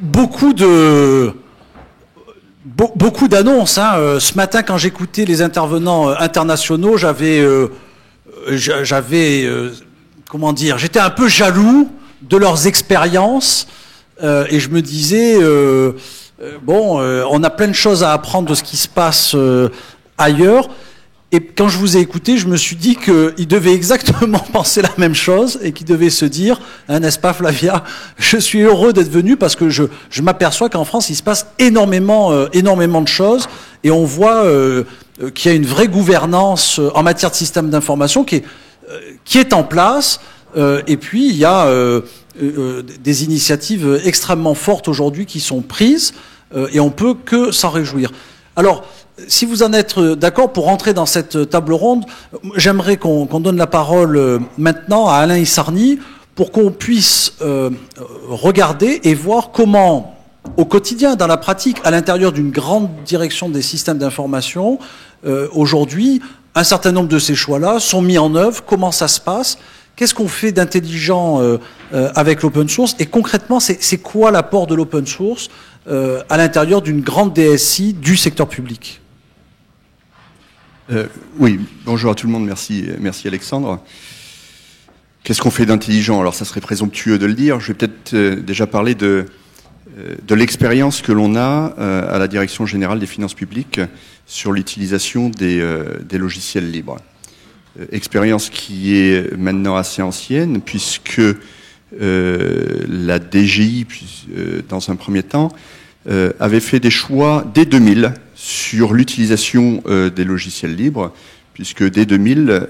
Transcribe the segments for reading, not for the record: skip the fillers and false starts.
beaucoup d'annonces. Hein. Ce matin, quand j'écoutais les intervenants internationaux, comment dire, j'étais un peu jaloux de leurs expériences et je me disais, on a plein de choses à apprendre de ce qui se passe ailleurs. Et quand je vous ai écouté, je me suis dit qu'ils devaient exactement penser la même chose et qu'ils devaient se dire, hein, n'est-ce pas Flavia, je suis heureux d'être venu parce que je m'aperçois qu'en France, il se passe énormément de choses et on voit qu'il y a une vraie gouvernance en matière de système d'information qui est en place. Et puis, il y a des initiatives extrêmement fortes aujourd'hui qui sont prises et on peut que s'en réjouir. Alors, si vous en êtes d'accord, pour rentrer dans cette table ronde, j'aimerais qu'on donne la parole maintenant à Alain Issarni pour qu'on puisse regarder et voir comment, au quotidien, dans la pratique, à l'intérieur d'une grande direction des systèmes d'information, aujourd'hui, un certain nombre de ces choix-là sont mis en œuvre, comment ça se passe, qu'est-ce qu'on fait d'intelligent avec l'open source et concrètement, c'est quoi l'apport de l'open source à l'intérieur d'une grande DSI du secteur public? Oui, bonjour à tout le monde, merci Alexandre. Qu'est-ce qu'on fait d'intelligent? Alors ça serait présomptueux de le dire, je vais peut-être déjà parler de l'expérience que l'on a à la Direction Générale des Finances Publiques sur l'utilisation des logiciels libres. Expérience qui est maintenant assez ancienne puisque la DGI, dans un premier temps, avait fait des choix dès 2000 sur l'utilisation des logiciels libres, puisque dès 2000,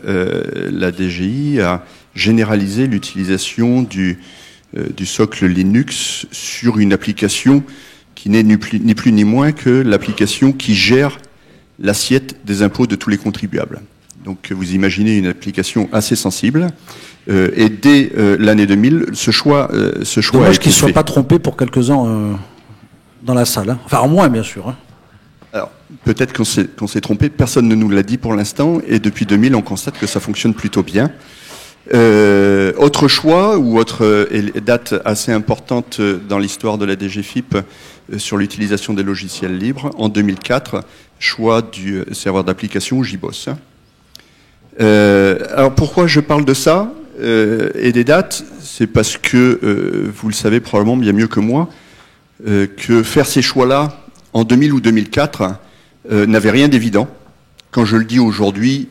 la DGI a généralisé l'utilisation du socle Linux sur une application qui n'est ni plus ni moins que l'application qui gère l'assiette des impôts de tous les contribuables. Donc vous imaginez une application assez sensible. Et dès l'année 2000, ce choix a été fait. Dommage qu'ils ne soient pas trompés pour quelques-uns dans la salle. Hein. Enfin, en moins, bien sûr. Hein. Alors, peut-être qu'on s'est trompé. Personne ne nous l'a dit pour l'instant. Et depuis 2000, on constate que ça fonctionne plutôt bien. Autre choix ou autre date assez importante dans l'histoire de la DGFiP sur l'utilisation des logiciels libres, en 2004, choix du serveur d'application JBoss. Alors pourquoi je parle de ça et des dates? C'est parce que, vous le savez probablement bien mieux que moi, que faire ces choix-là en 2000 ou 2004 n'avait rien d'évident. Quand je le dis aujourd'hui,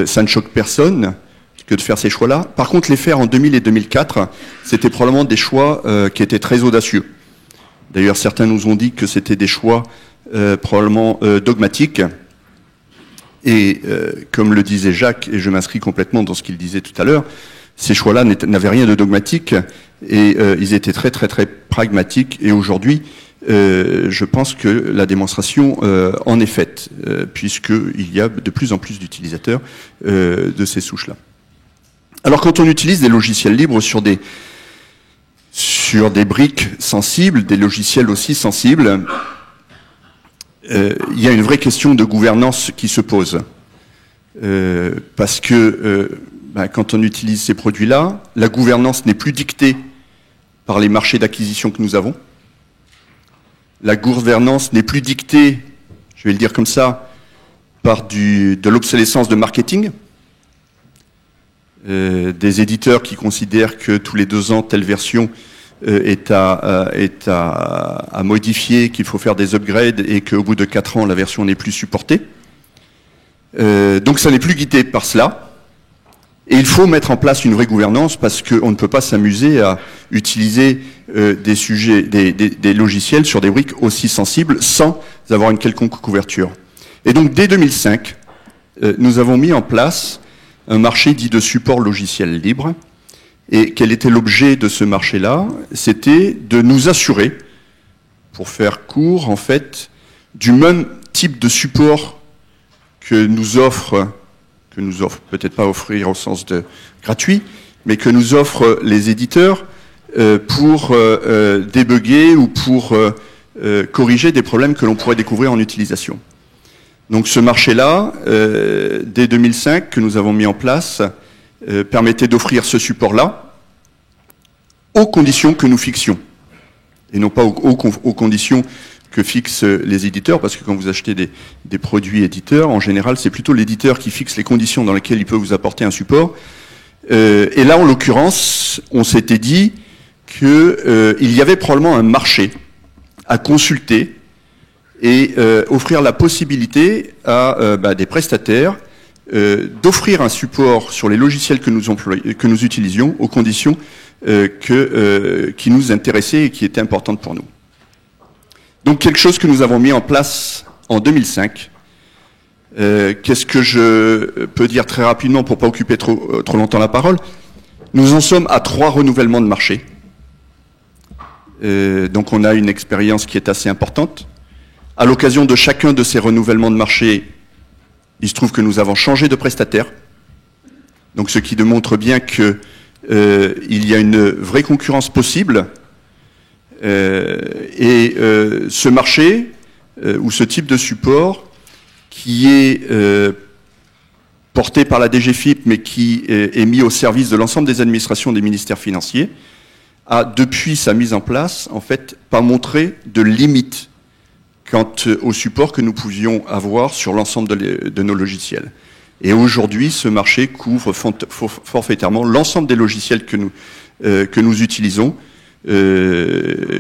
ça ne choque personne que de faire ces choix-là. Par contre, les faire en 2000 et 2004, c'était probablement des choix qui étaient très audacieux. D'ailleurs, certains nous ont dit que c'était des choix probablement dogmatiques. Et comme le disait Jacques, et je m'inscris complètement dans ce qu'il disait tout à l'heure, ces choix-là n'avaient rien de dogmatique et ils étaient très très très pragmatiques. Et aujourd'hui, je pense que la démonstration en est faite, puisqu'il y a de plus en plus d'utilisateurs de ces souches-là. Alors quand on utilise des logiciels libres sur des briques sensibles, des logiciels aussi sensibles, il y a une vraie question de gouvernance qui se pose. Parce que quand on utilise ces produits-là, la gouvernance n'est plus dictée par les marchés d'acquisition que nous avons. La gouvernance n'est plus dictée, je vais le dire comme ça, par de l'obsolescence de marketing. Des éditeurs qui considèrent que tous les 2 ans, telle version est à modifier, qu'il faut faire des upgrades et qu'au bout de 4 ans, la version n'est plus supportée. Donc ça n'est plus guidé par cela. Et il faut mettre en place une vraie gouvernance parce qu'on ne peut pas s'amuser à utiliser des logiciels sur des briques aussi sensibles sans avoir une quelconque couverture. Et donc dès 2005, nous avons mis en place un marché dit de support logiciel libre. Et quel était l'objet de ce marché-là? C'était de nous assurer, pour faire court, en fait, du même type de support que nous offre peut-être pas offrir au sens de gratuit, mais que nous offrent les éditeurs pour débugger ou pour corriger des problèmes que l'on pourrait découvrir en utilisation. Donc ce marché-là, dès 2005, que nous avons mis en place, permettait d'offrir ce support-là aux conditions que nous fixions. et non pas aux conditions que fixent les éditeurs, parce que quand vous achetez des produits éditeurs, en général, c'est plutôt l'éditeur qui fixe les conditions dans lesquelles il peut vous apporter un support. Et là, en l'occurrence, on s'était dit qu'il y avait probablement un marché à consulter et offrir la possibilité à des prestataires d'offrir un support sur les logiciels que nous utilisions aux conditions qui nous intéressaient et qui étaient importantes pour nous. Donc quelque chose que nous avons mis en place en 2005. Qu'est-ce que je peux dire très rapidement pour pas occuper trop longtemps la parole? Nous en sommes à 3 renouvellements de marché. Donc on a une expérience qui est assez importante. À l'occasion de chacun de ces renouvellements de marché, il se trouve que nous avons changé de prestataire. Donc ce qui démontre bien que il y a une vraie concurrence possible. Ce marché ou ce type de support qui est porté par la DGFiP mais qui est mis au service de l'ensemble des administrations des ministères financiers a, depuis sa mise en place, en fait, pas montré de limite quant au support que nous pouvions avoir sur l'ensemble de nos logiciels. Et aujourd'hui, ce marché couvre forfaitairement l'ensemble des logiciels que nous utilisons,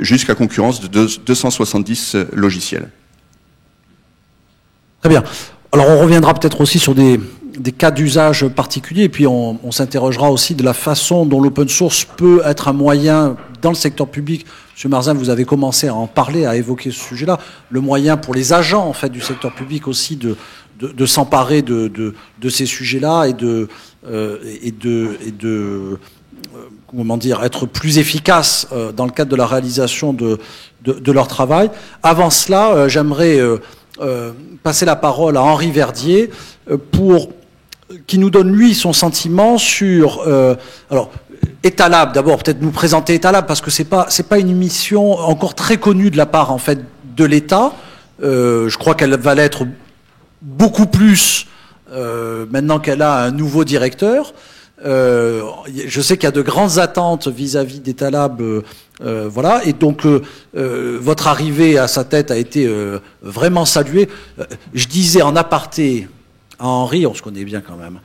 jusqu'à concurrence de 270 logiciels. Très bien. Alors on reviendra peut-être aussi sur des cas d'usage particuliers, et puis on s'interrogera aussi de la façon dont l'open source peut être un moyen dans le secteur public. Monsieur Marzin, vous avez commencé à en parler, à évoquer ce sujet-là, le moyen pour les agents en fait du secteur public aussi de s'emparer de ces sujets-là et de comment dire, être plus efficace dans le cadre de la réalisation de leur travail. Avant cela, j'aimerais passer la parole à Henri Verdier pour qui nous donne lui son sentiment sur alors Etalab. D'abord peut-être nous présenter Etalab parce que c'est pas une mission encore très connue de la part en fait de l'État. Je crois qu'elle va l'être beaucoup plus maintenant qu'elle a un nouveau directeur. Je sais qu'il y a de grandes attentes vis-à-vis d'Etalab, voilà, et donc votre arrivée à sa tête a été vraiment saluée. Je disais en aparté à Henri, on se connaît bien quand même,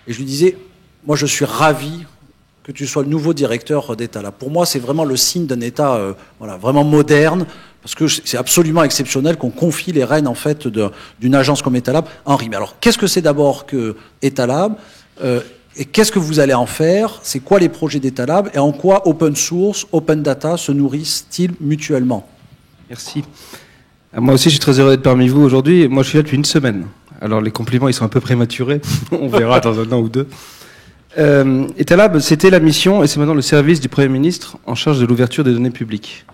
et je lui disais, moi je suis ravi que tu sois le nouveau directeur d'Etalab. Pour moi, c'est vraiment le signe d'un État voilà, vraiment moderne, parce que c'est absolument exceptionnel qu'on confie les rênes en fait d'une agence comme Etalab à Henri. Mais alors, qu'est-ce que c'est d'abord que Etalab et qu'est-ce que vous allez en faire? C'est quoi les projets d'Etalab? Et en quoi open source, open data se nourrissent-ils mutuellement? Merci. Moi aussi, je suis très heureux d'être parmi vous aujourd'hui. Moi, je suis là depuis une semaine. Alors, les compliments, ils sont un peu prématurés. On verra dans un an ou deux. Etalab, c'était la mission, et c'est maintenant le service du Premier ministre en charge de l'ouverture des données publiques.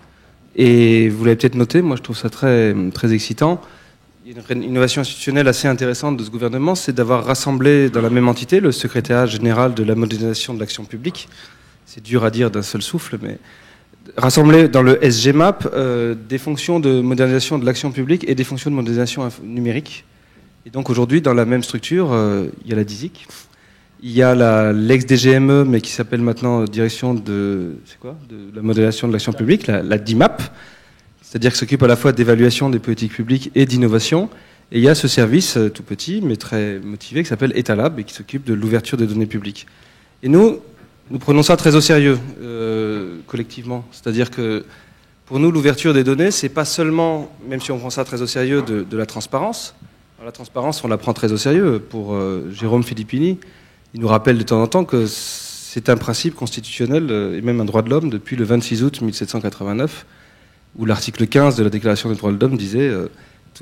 Et vous l'avez peut-être noté, moi je trouve ça très, très excitant. Il y a une innovation institutionnelle assez intéressante de ce gouvernement, c'est d'avoir rassemblé dans la même entité le secrétariat général de la modernisation de l'action publique. C'est dur à dire d'un seul souffle, mais rassembler dans le SGMAP des fonctions de modernisation de l'action publique et des fonctions de modernisation numérique. Et donc aujourd'hui, dans la même structure, il y a la DISIC, il y a l'ex-DGME, mais qui s'appelle maintenant Direction de la modernisation de l'action publique, la DIMAP, c'est-à-dire qui s'occupe à la fois d'évaluation des politiques publiques et d'innovation. Et il y a ce service tout petit, mais très motivé, qui s'appelle Etalab et qui s'occupe de l'ouverture des données publiques. Et nous prenons ça très au sérieux, collectivement. C'est-à-dire que pour nous, l'ouverture des données, c'est pas seulement, même si on prend ça très au sérieux, de la transparence. Alors, la transparence, on la prend très au sérieux. Pour Jérôme Filippini, il nous rappelle de temps en temps que c'est un principe constitutionnel et même un droit de l'homme depuis le 26 août 1789, où l'article 15 de la Déclaration des droits de l'homme disait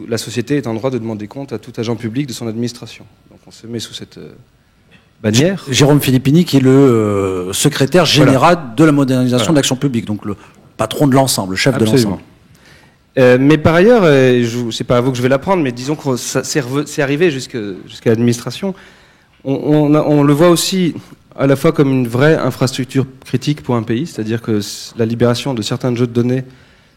la société est en droit de demander compte à tout agent public de son administration. Donc on se met sous cette bannière. Jérôme Filippini, qui est le secrétaire général de la modernisation de l'action publique, donc le patron de l'ensemble, le chef de l'ensemble. Mais par ailleurs, c'est pas à vous que je vais l'apprendre, mais disons que c'est arrivé jusqu'à l'administration. On le voit aussi à la fois comme une vraie infrastructure critique pour un pays, c'est-à-dire que la libération de certains jeux de données,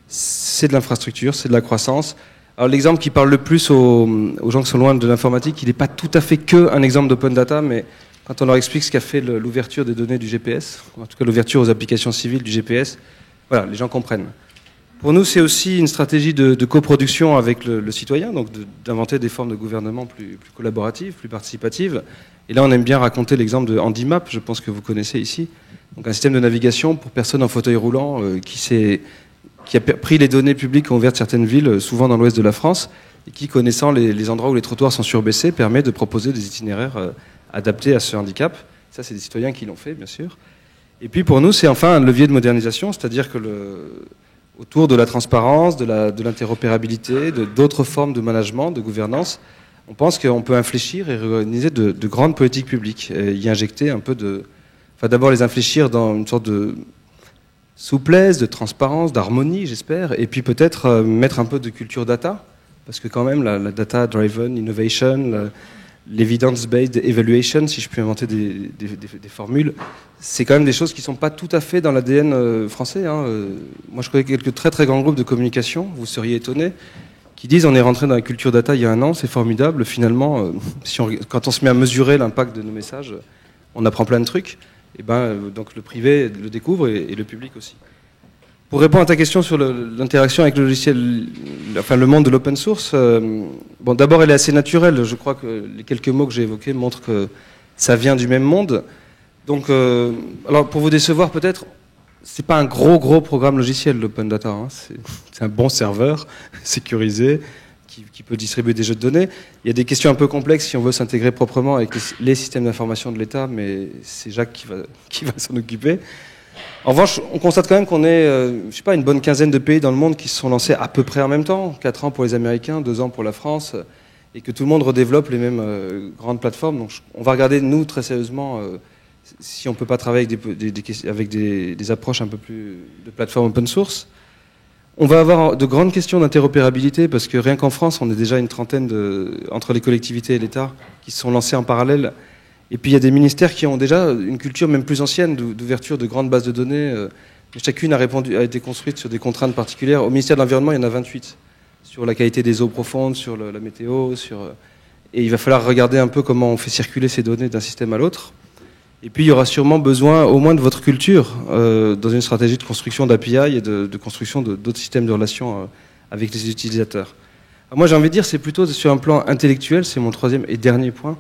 c'est de l'infrastructure, c'est de la croissance. Alors l'exemple qui parle le plus aux gens qui sont loin de l'informatique, il n'est pas tout à fait qu'un exemple d'open data, mais quand on leur explique ce qu'a fait l'ouverture des données du GPS, en tout cas l'ouverture aux applications civiles du GPS, voilà, les gens comprennent. Pour nous, c'est aussi une stratégie de coproduction avec le citoyen, donc d'inventer des formes de gouvernement plus collaboratives, plus participatives. Et là, on aime bien raconter l'exemple de HandiMap, je pense que vous connaissez ici. Donc un système de navigation pour personnes en fauteuil roulant qui a pris les données publiques qui ont ouvert certaines villes, souvent dans l'ouest de la France, et qui, connaissant les endroits où les trottoirs sont surbaissés, permet de proposer des itinéraires adaptés à ce handicap. Ça, c'est des citoyens qui l'ont fait, bien sûr. Et puis pour nous, c'est enfin un levier de modernisation, c'est-à-dire que autour de la transparence, de l'interopérabilité, d'autres formes de management, de gouvernance, on pense qu'on peut infléchir et réorganiser de grandes politiques publiques, et y injecter un peu d'abord les infléchir dans une sorte de souplesse, de transparence, d'harmonie, j'espère, et puis peut-être mettre un peu de culture data, parce que quand même la data-driven innovation, l'evidence-based evaluation, si je peux inventer des formules, c'est quand même des choses qui ne sont pas tout à fait dans l'ADN français. Hein. Moi, je connais quelques très très grands groupes de communication, vous seriez étonnés, qui disent on est rentré dans la culture data il y a 1 an, c'est formidable. Finalement, quand on se met à mesurer l'impact de nos messages, on apprend plein de trucs. Et donc le privé le découvre et le public aussi. Pour répondre à ta question sur l'interaction avec le logiciel, enfin le monde de l'open source, bon, d'abord elle est assez naturelle. Je crois que les quelques mots que j'ai évoqués montrent que ça vient du même monde. Donc, alors pour vous décevoir peut-être, c'est pas un gros programme logiciel l'open data. Hein. C'est un bon serveur sécurisé qui peut distribuer des jeux de données. Il y a des questions un peu complexes si on veut s'intégrer proprement avec les systèmes d'information de l'État, mais c'est Jacques qui va s'en occuper. En revanche, on constate quand même qu'on est, je sais pas, une bonne quinzaine de pays dans le monde qui se sont lancés à peu près en même temps, 4 ans pour les Américains, 2 ans pour la France, et que tout le monde redéveloppe les mêmes grandes plateformes. Donc on va regarder, nous, très sérieusement, si on peut pas travailler avec des approches un peu plus de plateformes open source. On va avoir de grandes questions d'interopérabilité, parce que rien qu'en France, on est déjà une trentaine entre les collectivités et l'État qui se sont lancés en parallèle. Et puis il y a des ministères qui ont déjà une culture même plus ancienne d'ouverture de grandes bases de données. Chacune a été construite sur des contraintes particulières. Au ministère de l'Environnement, il y en a 28, sur la qualité des eaux profondes, sur la météo, et il va falloir regarder un peu comment on fait circuler ces données d'un système à l'autre. Et puis il y aura sûrement besoin au moins de votre culture dans une stratégie de construction d'API et de construction d'autres systèmes de relations avec les utilisateurs. Alors moi j'ai envie de dire, c'est plutôt sur un plan intellectuel, c'est mon 3e et dernier point,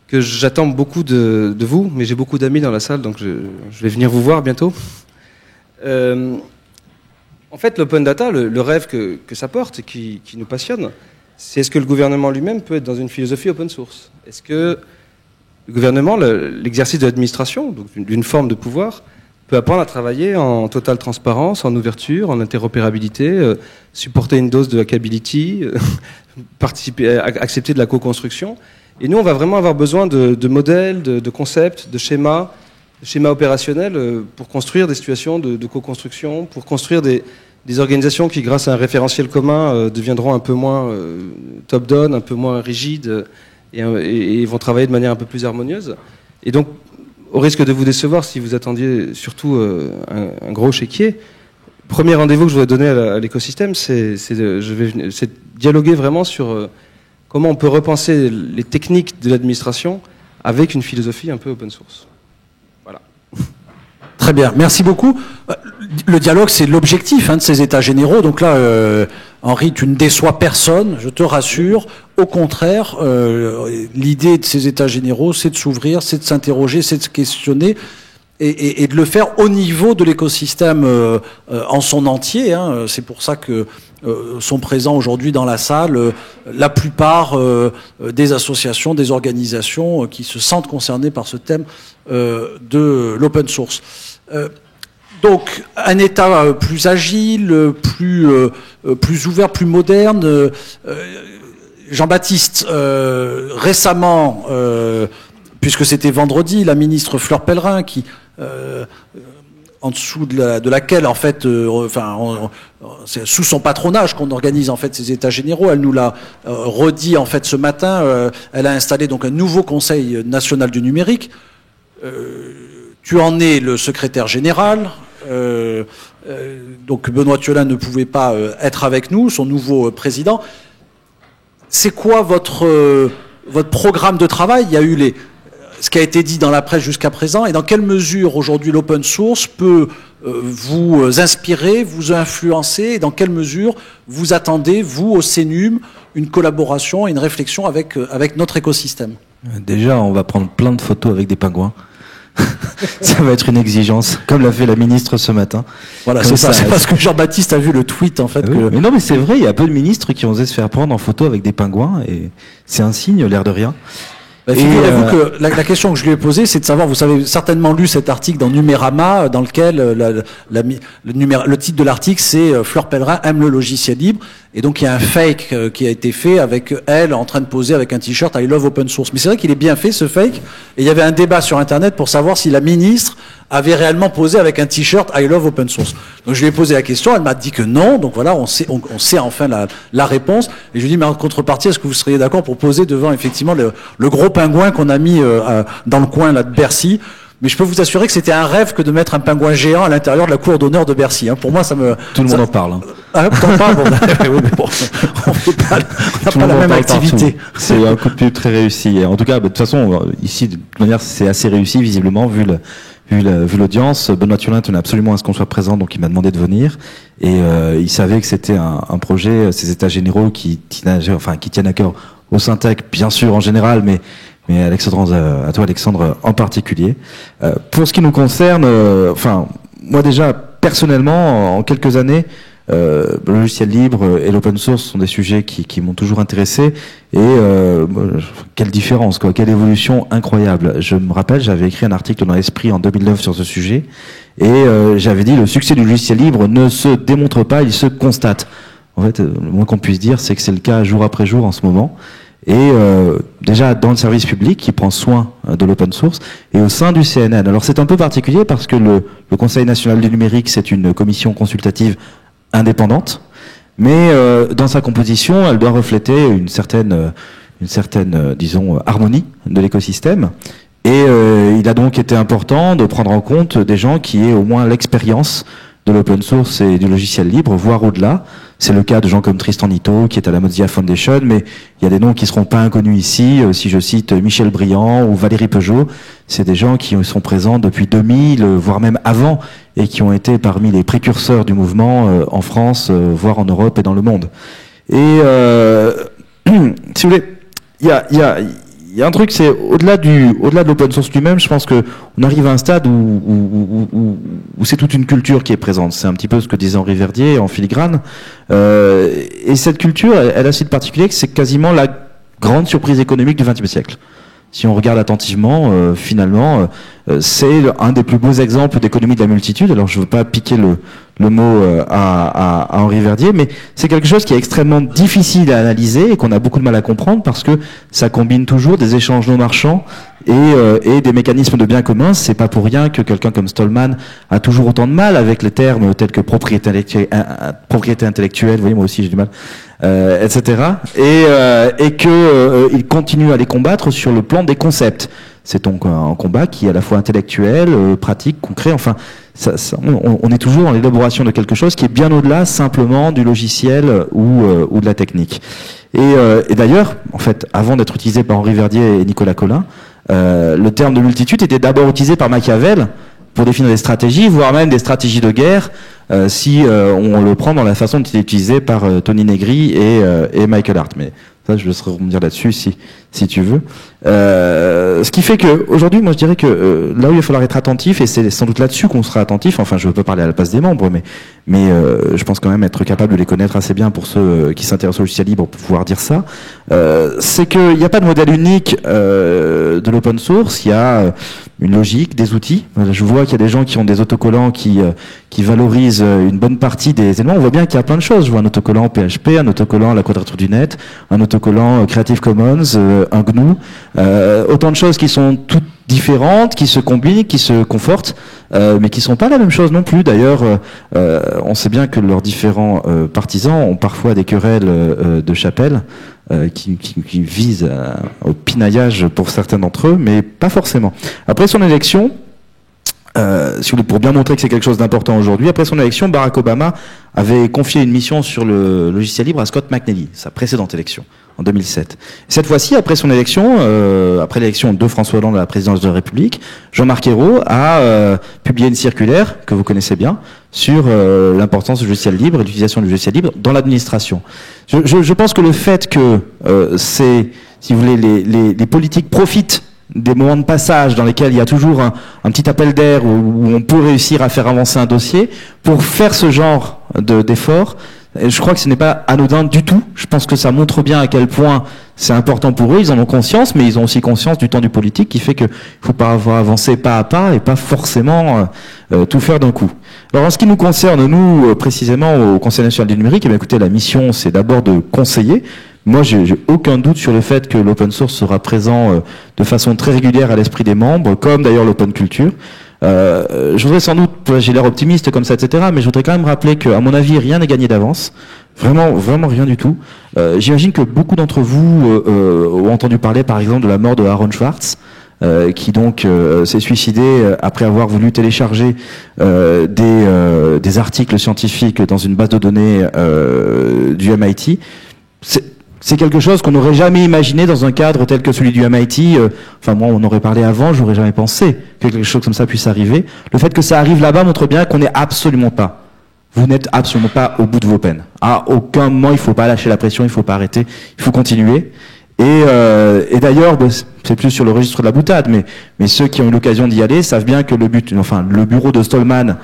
que j'attends beaucoup de vous, mais j'ai beaucoup d'amis dans la salle, donc je vais venir vous voir bientôt. En fait, l'open data, le rêve que ça porte et qui nous passionne, c'est est-ce que le gouvernement lui-même peut être dans une philosophie open source ? Est-ce que le gouvernement, l'exercice de l'administration, donc d'une forme de pouvoir, peut apprendre à travailler en totale transparence, en ouverture, en interopérabilité, supporter une dose de hackability, accepter de la co-construction. Et nous, on va vraiment avoir besoin de modèles, de concepts, de schémas opérationnels pour construire des situations de co-construction, pour construire des organisations qui, grâce à un référentiel commun, deviendront un peu moins top-down, un peu moins rigides et vont travailler de manière un peu plus harmonieuse. Et donc, au risque de vous décevoir, si vous attendiez surtout un gros chéquier, premier rendez-vous que je voudrais donner à l'écosystème, c'est de dialoguer vraiment sur comment on peut repenser les techniques de l'administration avec une philosophie un peu open source. Voilà. Très bien, merci beaucoup. Le dialogue, c'est l'objectif de ces états généraux. Donc là, Henri, tu ne déçois personne, je te rassure. Au contraire, l'idée de ces états généraux, c'est de s'ouvrir, c'est de s'interroger, c'est de se questionner et de le faire au niveau de l'écosystème en son entier. C'est pour ça que sont présents aujourd'hui dans la salle la plupart des associations, des organisations qui se sentent concernées par ce thème de l'open source. Donc, un État plus agile, plus ouvert, plus moderne. Jean-Baptiste, récemment, puisque c'était vendredi, la ministre Fleur Pellerin, qui, en dessous de laquelle, en fait, c'est sous son patronage qu'on organise en fait ces États généraux. Elle nous l'a redit en fait ce matin. Elle a installé donc un nouveau Conseil national du numérique. Tu en es le secrétaire général. Donc Benoît Thiolin ne pouvait pas être avec nous, son nouveau président. C'est quoi votre programme de travail ? Il y a eu ce qui a été dit dans la presse jusqu'à présent, et dans quelle mesure aujourd'hui l'open source peut vous inspirer, vous influencer, et dans quelle mesure vous attendez, vous, au CNUM, une collaboration et une réflexion avec notre écosystème? Déjà, on va prendre plein de photos avec des pingouins. Ça va être une exigence, comme l'a fait la ministre ce matin. Voilà, c'est ça. C'est parce que Jean-Baptiste a vu le tweet, en fait. Oui, mais non, mais c'est vrai, il y a peu de ministres qui ont osé se faire prendre en photo avec des pingouins, et c'est un signe, l'air de rien. Figurez-vous que la question que je lui ai posée, c'est de savoir, vous avez certainement lu cet article dans Numérama, dans lequel le titre de l'article, c'est Fleur Pellerin aime le logiciel libre. Et donc il y a un fake qui a été fait avec elle en train de poser avec un t-shirt I love open source. Mais c'est vrai qu'il est bien fait, ce fake. Et il y avait un débat sur Internet pour savoir si la ministre avait réellement posé avec un t-shirt I love open source. Donc je lui ai posé la question, elle m'a dit que non. Donc voilà, on sait enfin la réponse. Et je lui ai dit, mais en contrepartie, est-ce que vous seriez d'accord pour poser devant effectivement le gros pingouin qu'on a mis dans le coin là de Bercy? Mais je peux vous assurer que c'était un rêve que de mettre un pingouin géant à l'intérieur de la cour d'honneur de Bercy. Pour moi, tout le monde en parle. Ah, t'en parles, bon, oui, mais bon, on n'a pas la même activité. C'est un coup de pub très réussi. En tout cas, de toute façon, ici, de toute manière, c'est assez réussi, visiblement, vu l'audience. Benoît Thurin tenait absolument à ce qu'on soit présent, donc il m'a demandé de venir. Et il savait que c'était un projet, ces états généraux qui tiennent à cœur au Syntec, bien sûr, en général, mais Alexandre, à toi Alexandre en particulier. Pour ce qui nous concerne, moi déjà personnellement, en quelques années, le logiciel libre et l'open source sont des sujets qui m'ont toujours intéressé. Et quelle différence, quoi, quelle évolution incroyable. Je me rappelle, j'avais écrit un article dans l'Esprit en 2009 sur ce sujet, et j'avais dit le succès du logiciel libre ne se démontre pas, il se constate. En fait, le moins qu'on puisse dire, c'est que c'est le cas jour après jour en ce moment. Et déjà dans le service public qui prend soin de l'open source et au sein du CNN. Alors c'est un peu particulier parce que le Conseil national du numérique, c'est une commission consultative indépendante, mais dans sa composition, elle doit refléter une certaine disons harmonie de l'écosystème. Et il a donc été important de prendre en compte des gens qui aient au moins l'expérience de l'open source et du logiciel libre, voire au-delà. C'est le cas de gens comme Tristan Nitto, qui est à la Mozilla Foundation, mais il y a des noms qui seront pas inconnus ici. Si je cite Michel Briand ou Valérie Peugeot, c'est des gens qui sont présents depuis 2000, voire même avant, et qui ont été parmi les précurseurs du mouvement en France, voire en Europe et dans le monde. Et si vous voulez, il y a un truc, c'est au-delà de l'open source lui-même, je pense que on arrive à un stade où c'est toute une culture qui est présente. C'est un petit peu ce que disait Henri Verdier en filigrane. Et cette culture, elle a ce de particulier que c'est quasiment la grande surprise économique du XXe siècle. Si on regarde attentivement, finalement, c'est un des plus beaux exemples d'économie de la multitude. Alors, je ne veux pas piquer le mot à Henri Verdier, mais c'est quelque chose qui est extrêmement difficile à analyser et qu'on a beaucoup de mal à comprendre parce que ça combine toujours des échanges non marchands et des mécanismes de bien commun. C'est pas pour rien que quelqu'un comme Stallman a toujours autant de mal avec les termes tels que propriété intellectuelle, vous voyez, moi aussi j'ai du mal, etc. Et que il continue à les combattre sur le plan des concepts. C'est donc un combat qui est à la fois intellectuel, pratique, concret. Enfin, on est toujours dans l'élaboration de quelque chose qui est bien au-delà simplement du logiciel ou de la technique. Et d'ailleurs, en fait, avant d'être utilisé par Henri Verdier et Nicolas Colin, le terme de multitude était d'abord utilisé par Machiavel pour définir des stratégies, voire même des stratégies de guerre, si on le prend dans la façon dont il est utilisé par Tony Negri et Michael Hart. Mais ça, je laisserai rebondir là-dessus si tu veux. Ce qui fait que aujourd'hui, moi, je dirais que là où il va falloir être attentif, et c'est sans doute là-dessus qu'on sera attentif. Enfin, je veux pas parler à la place des membres, mais je pense quand même être capable de les connaître assez bien pour ceux qui s'intéressent au logiciel libre pour pouvoir dire ça. C'est qu'il n'y a pas de modèle unique de l'open source. Il y a une logique, des outils. Je vois qu'il y a des gens qui ont des autocollants qui valorisent une bonne partie des éléments. On voit bien qu'il y a plein de choses. Je vois un autocollant PHP, un autocollant La Quadrature du Net, un autocollant Creative Commons, un GNU. Autant de choses qui sont toutes différentes, qui se combinent, qui se confortent, mais qui sont pas la même chose non plus. D'ailleurs, on sait bien que leurs différents partisans ont parfois des querelles de chapelle qui visent au pinaillage pour certains d'entre eux, mais pas forcément. Après son élection, si vous voulez, pour bien montrer que c'est quelque chose d'important aujourd'hui. Après son élection, Barack Obama avait confié une mission sur le logiciel libre à Scott McNealy, sa précédente élection, en 2007. Cette fois-ci, après son élection, après l'élection de François Hollande à la présidence de la République, Jean-Marc Ayrault a publié une circulaire, que vous connaissez bien, sur l'importance du logiciel libre et l'utilisation du logiciel libre dans l'administration. Je pense que le fait que si vous voulez, les politiques profitent des moments de passage dans lesquels il y a toujours un petit appel d'air où on peut réussir à faire avancer un dossier pour faire ce genre d'effort. Je crois que ce n'est pas anodin du tout. Je pense que ça montre bien à quel point c'est important pour eux. Ils en ont conscience, mais ils ont aussi conscience du temps du politique qui fait qu'il faut pas avoir avancé pas à pas et pas forcément tout faire d'un coup. Alors en ce qui nous concerne, nous précisément au Conseil national du numérique, eh bien, écoutez, la mission c'est d'abord de conseiller. Moi, j'ai aucun doute sur le fait que l'open source sera présent de façon très régulière à l'esprit des membres, comme d'ailleurs l'open culture. Je voudrais sans doute, j'ai l'air optimiste comme ça, etc., mais je voudrais quand même rappeler qu'à mon avis, rien n'est gagné d'avance. Vraiment, vraiment rien du tout. J'imagine que beaucoup d'entre vous ont entendu parler, par exemple, de la mort de Aaron Swartz, qui donc s'est suicidé après avoir voulu télécharger des articles scientifiques dans une base de données du MIT. C'est quelque chose qu'on n'aurait jamais imaginé dans un cadre tel que celui du MIT. Enfin, moi, on aurait parlé avant, j'aurais jamais pensé que quelque chose comme ça puisse arriver. Le fait que ça arrive là-bas montre bien qu'on n'est absolument pas. Vous n'êtes absolument pas au bout de vos peines. À aucun moment, il faut pas lâcher la pression, il faut pas arrêter, il faut continuer. Et d'ailleurs, c'est plus sur le registre de la boutade, mais ceux qui ont eu l'occasion d'y aller savent bien que le bureau de Stallman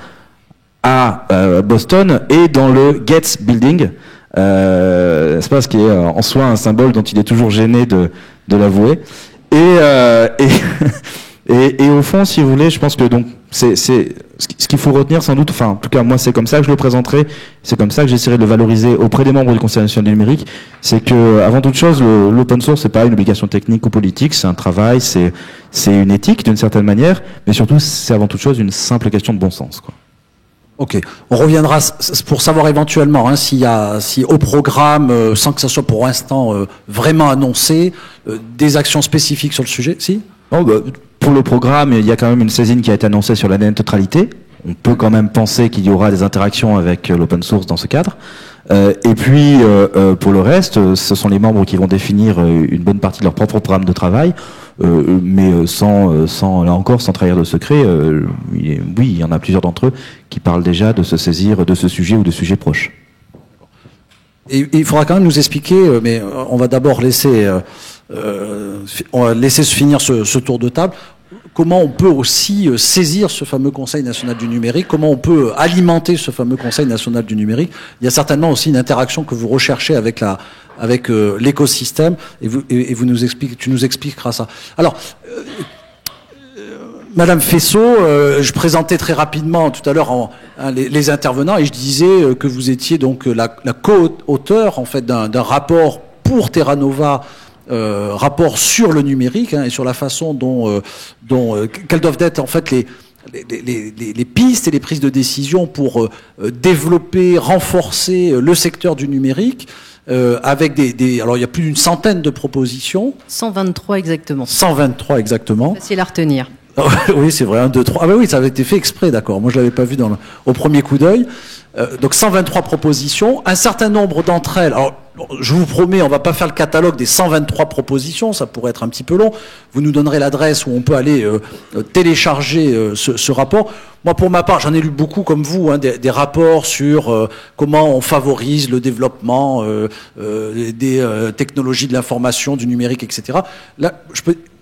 à Boston est dans le Gates Building. C'est pas ce qui est en soi un symbole dont il est toujours gêné de l'avouer. Et au fond, si vous voulez, je pense que donc c'est ce qu'il faut retenir sans doute. Enfin, en tout cas, moi, c'est comme ça que je le présenterai. C'est comme ça que j'essaierai de le valoriser auprès des membres du Conseil national du numérique. C'est que, avant toute chose, l'open source, c'est pas une obligation technique ou politique. C'est un travail, c'est une éthique d'une certaine manière, mais surtout, c'est avant toute chose une simple question de bon sens, quoi. Ok, on reviendra pour savoir éventuellement si au programme, sans que ça soit pour l'instant vraiment annoncé, des actions spécifiques sur le sujet. Si. Oh, bah, pour le programme, il y a quand même une saisine qui a été annoncée sur la net neutralité. On peut quand même penser qu'il y aura des interactions avec l'open source dans ce cadre. Et puis, pour le reste, ce sont les membres qui vont définir une bonne partie de leur propre programme de travail, mais sans là encore, sans trahir de secret. Oui, il y en a plusieurs d'entre eux qui parlent déjà de se saisir de ce sujet ou de sujets proches. Et il faudra quand même nous expliquer, mais on va d'abord laisser se finir ce tour de table. Comment on peut aussi saisir ce fameux Conseil national du numérique, comment on peut alimenter ce fameux Conseil national du numérique. Il y a certainement aussi une interaction que vous recherchez avec l'écosystème, et tu nous expliqueras ça. Alors, Madame Fessot, je présentais très rapidement tout à l'heure les intervenants, et je disais que vous étiez donc la co-auteur en fait d'un rapport pour Terra Nova. Rapport sur le numérique et sur la façon dont quelles doivent être en fait les pistes et les prises de décision pour développer, renforcer le secteur du numérique avec alors il y a plus d'une centaine de propositions. 123 exactement. 123 exactement. Facile à retenir. Oui, c'est vrai, 1, 2, 3. Ah ben oui, ça avait été fait exprès, d'accord. Moi, je l'avais pas vu au premier coup d'œil. Donc 123 propositions, un certain nombre d'entre elles. Alors, je vous promets, on va pas faire le catalogue des 123 propositions, ça pourrait être un petit peu long. Vous nous donnerez l'adresse où on peut aller télécharger ce rapport. Moi, pour ma part, j'en ai lu beaucoup comme vous, des rapports sur comment on favorise le développement des technologies de l'information, du numérique, etc. Là,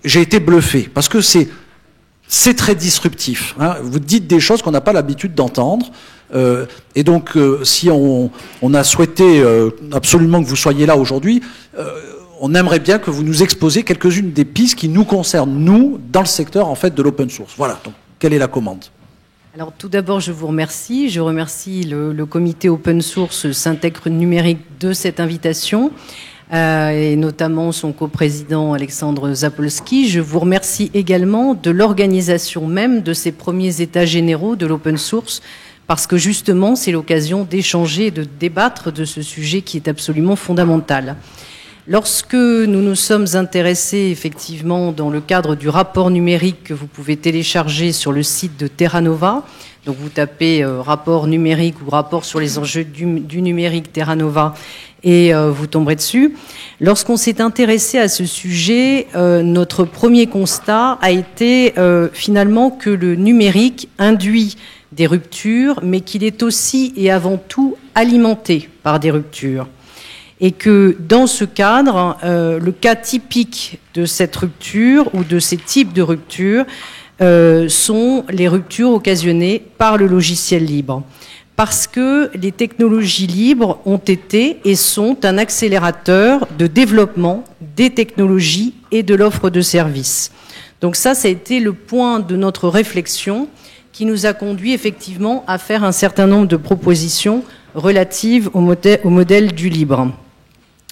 j'ai été bluffé parce que c'est très disruptif. Vous dites des choses qu'on n'a pas l'habitude d'entendre. Et donc, si on a souhaité absolument que vous soyez là aujourd'hui, on aimerait bien que vous nous exposiez quelques-unes des pistes qui nous concernent, nous, dans le secteur en fait de l'open source. Voilà, donc quelle est la commande ? Alors tout d'abord, je vous remercie. Je remercie le comité open source Syntec Numérique de cette invitation. Et notamment son coprésident Alexandre Zapolski. Je vous remercie également de l'organisation même de ces premiers états généraux de l'open source, parce que justement, c'est l'occasion d'échanger et de débattre de ce sujet qui est absolument fondamental. Lorsque nous nous sommes intéressés effectivement dans le cadre du rapport numérique que vous pouvez télécharger sur le site de Terra Nova, donc vous tapez rapport numérique ou rapport sur les enjeux du numérique Terra Nova et vous tomberez dessus. Lorsqu'on s'est intéressé à ce sujet, notre premier constat a été finalement que le numérique induit des ruptures, mais qu'il est aussi et avant tout alimenté par des ruptures. Et que dans ce cadre, le cas typique de cette rupture ou de ces types de ruptures sont les ruptures occasionnées par le logiciel libre. Parce que les technologies libres ont été et sont un accélérateur de développement des technologies et de l'offre de services. Donc ça a été le point de notre réflexion qui nous a conduit effectivement à faire un certain nombre de propositions relatives au modèle du libre.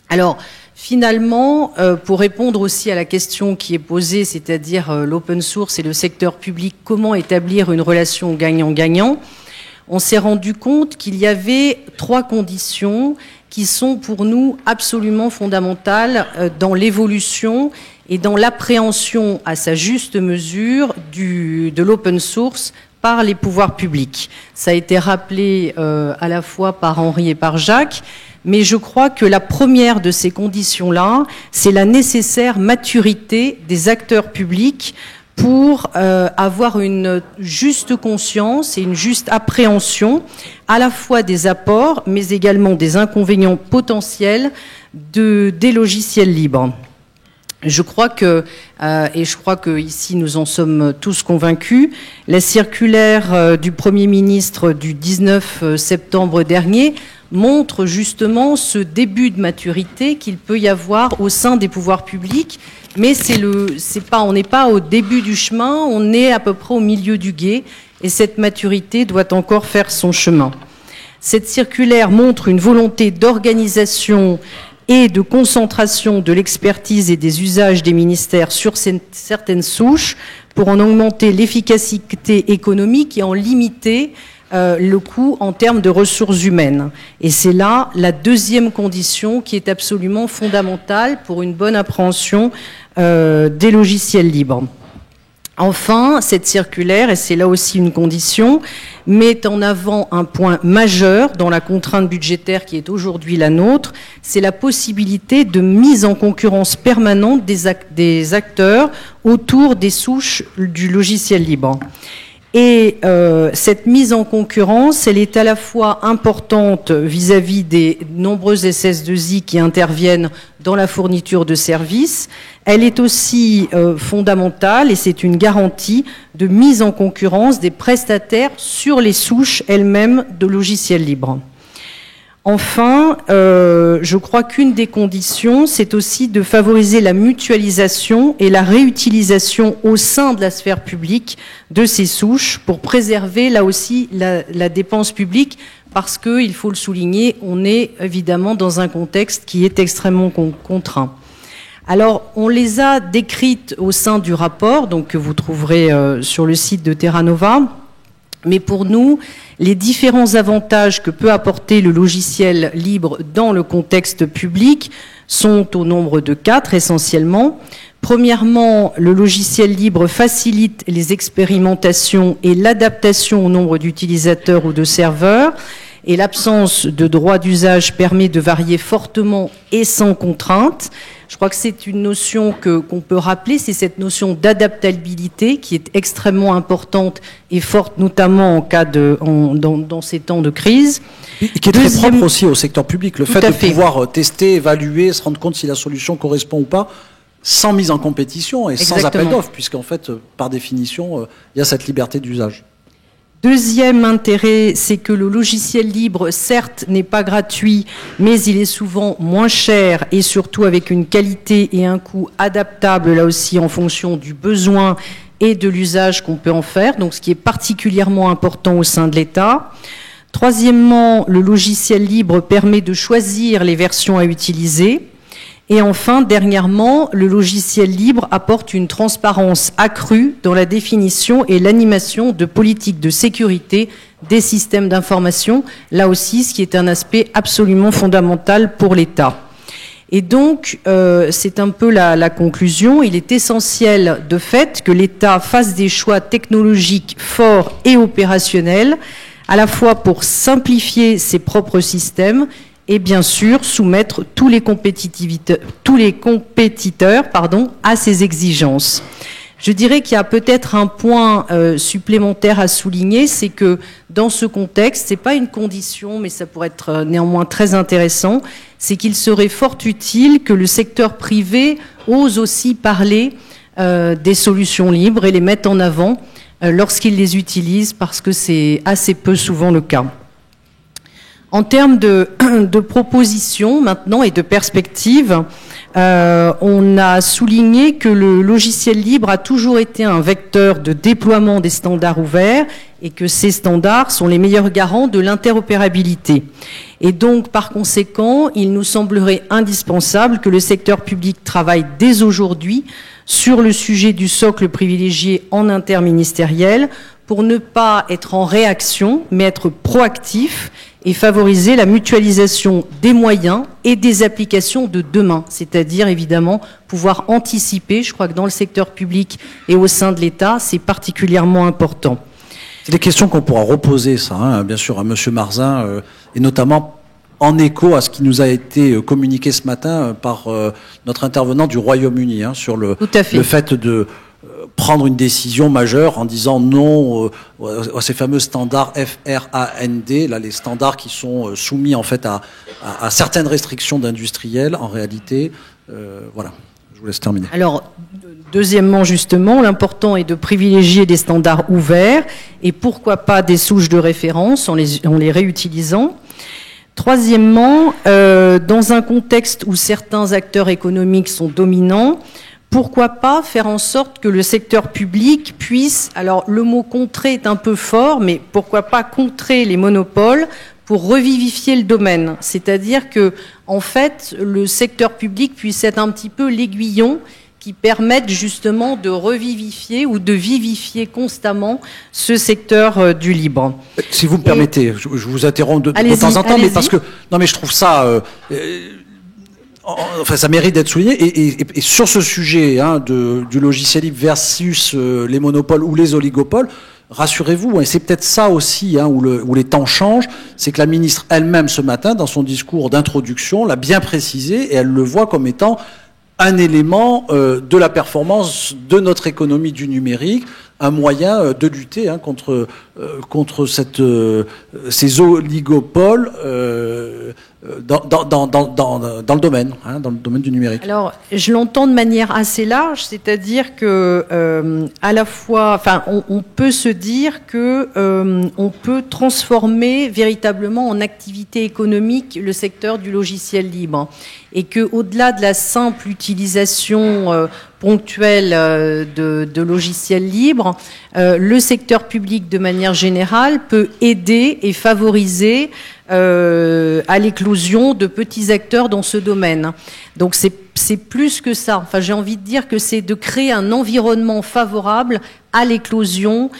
Alors, finalement, pour répondre aussi à la question qui est posée, c'est-à-dire l'open source et le secteur public, comment établir une relation gagnant-gagnant, on s'est rendu compte qu'il y avait 3 conditions qui sont pour nous absolument fondamentales dans l'évolution et dans l'appréhension à sa juste mesure de l'open source par les pouvoirs publics. Ça a été rappelé à la fois par Henri et par Jacques. Mais je crois que la première de ces conditions-là, c'est la nécessaire maturité des acteurs publics pour avoir une juste conscience et une juste appréhension à la fois des apports, mais également des inconvénients potentiels des logiciels libres. Je crois que, et je crois que ici nous en sommes tous convaincus, la circulaire du Premier ministre du 19 septembre dernier montre justement ce début de maturité qu'il peut y avoir au sein des pouvoirs publics, mais on n'est pas au début du chemin, on est à peu près au milieu du gué, et cette maturité doit encore faire son chemin. Cette circulaire montre une volonté d'organisation et de concentration de l'expertise et des usages des ministères sur certaines souches pour en augmenter l'efficacité économique et en limiter le coût en termes de ressources humaines. Et c'est là la deuxième condition qui est absolument fondamentale pour une bonne appréhension des logiciels libres. Enfin, cette circulaire, et c'est là aussi une condition, met en avant un point majeur dans la contrainte budgétaire qui est aujourd'hui la nôtre, c'est la possibilité de mise en concurrence permanente des acteurs autour des souches du logiciel libre. Et cette mise en concurrence, elle est à la fois importante vis-à-vis des nombreuses SS2I qui interviennent dans la fourniture de services. Elle est aussi fondamentale, et c'est une garantie de mise en concurrence des prestataires sur les souches elles-mêmes de logiciels libres. Enfin, je crois qu'une des conditions, c'est aussi de favoriser la mutualisation et la réutilisation au sein de la sphère publique de ces souches pour préserver là aussi la dépense publique, parce que, il faut le souligner, on est évidemment dans un contexte qui est extrêmement contraint. Alors, on les a décrites au sein du rapport, donc que vous trouverez sur le site de Terra Nova. Mais pour nous, les différents avantages que peut apporter le logiciel libre dans le contexte public sont au nombre de 4 essentiellement. Premièrement, le logiciel libre facilite les expérimentations et l'adaptation au nombre d'utilisateurs ou de serveurs. Et l'absence de droit d'usage permet de varier fortement et sans contrainte. Je crois que c'est une notion qu'on peut rappeler, c'est cette notion d'adaptabilité qui est extrêmement importante et forte, notamment dans ces temps de crise. Et qui est très propre aussi au secteur public. Le fait de pouvoir tester, évaluer, se rendre compte si la solution correspond ou pas, sans mise en compétition et sans appel d'offres, puisqu'en fait, par définition, il y a cette liberté d'usage. Deuxième intérêt, c'est que le logiciel libre, certes, n'est pas gratuit, mais il est souvent moins cher et surtout avec une qualité et un coût adaptable, là aussi, en fonction du besoin et de l'usage qu'on peut en faire, donc ce qui est particulièrement important au sein de l'État. Troisièmement, le logiciel libre permet de choisir les versions à utiliser. Et enfin, dernièrement, le logiciel libre apporte une transparence accrue dans la définition et l'animation de politiques de sécurité des systèmes d'information, là aussi, ce qui est un aspect absolument fondamental pour l'État. Et donc, c'est un peu la conclusion. Il est essentiel, de fait, que l'État fasse des choix technologiques forts et opérationnels, à la fois pour simplifier ses propres systèmes et bien sûr soumettre tous les compétiteurs à ces exigences. Je dirais qu'il y a peut-être un point supplémentaire à souligner, c'est que dans ce contexte, c'est pas une condition, mais ça pourrait être néanmoins très intéressant, c'est qu'il serait fort utile que le secteur privé ose aussi parler des solutions libres et les mette en avant lorsqu'il les utilise, parce que c'est assez peu souvent le cas. En termes de propositions maintenant et de perspectives, on a souligné que le logiciel libre a toujours été un vecteur de déploiement des standards ouverts et que ces standards sont les meilleurs garants de l'interopérabilité. Et donc, par conséquent, il nous semblerait indispensable que le secteur public travaille dès aujourd'hui sur le sujet du socle privilégié en interministériel pour ne pas être en réaction, mais être proactif et favoriser la mutualisation des moyens et des applications de demain, c'est-à-dire évidemment pouvoir anticiper. Je crois que dans le secteur public et au sein de l'État, c'est particulièrement important. C'est des questions qu'on pourra reposer, ça, hein, bien sûr, à Monsieur Marzin, et notamment en écho à ce qui nous a été communiqué ce matin par notre intervenant du Royaume-Uni, hein, sur le fait de prendre une décision majeure en disant non à ces fameux standards FRAND, là, les standards qui sont soumis en fait à certaines restrictions d'industriels en réalité. Voilà, je vous laisse terminer. Alors, deuxièmement, justement, l'important est de privilégier des standards ouverts et pourquoi pas des souches de référence en les réutilisant. Troisièmement, dans un contexte où certains acteurs économiques sont dominants, pourquoi pas faire en sorte que le secteur public puisse, alors le mot contrer est un peu fort, mais pourquoi pas contrer les monopoles pour revivifier le domaine. C'est-à-dire que, en fait, le secteur public puisse être un petit peu l'aiguillon qui permette justement de revivifier ou de vivifier constamment ce secteur du libre. Si vous me permettez, je vous interromps de temps en temps, mais parce que, non mais je trouve ça... Enfin, ça mérite d'être souligné. Et sur ce sujet hein, du logiciel libre versus les monopoles ou les oligopoles, rassurez-vous, et c'est peut-être ça aussi hein, où les temps changent, c'est que la ministre elle-même ce matin, dans son discours d'introduction, l'a bien précisé et elle le voit comme étant un élément de la performance de notre économie du numérique, un moyen de lutter hein, contre ces oligopoles dans le domaine, hein, dans le domaine du numérique. Alors, je l'entends de manière assez large, c'est-à-dire que à la fois, enfin, on peut se dire que on peut transformer véritablement en activité économique le secteur du logiciel libre, et que au-delà de la simple utilisation ponctuelle de logiciels libres, le secteur public de manière générale peut aider et favoriser à l'éclosion de petits acteurs dans ce domaine. Donc c'est plus que ça. Enfin, j'ai envie de dire que c'est de créer un environnement favorable à l'éclosion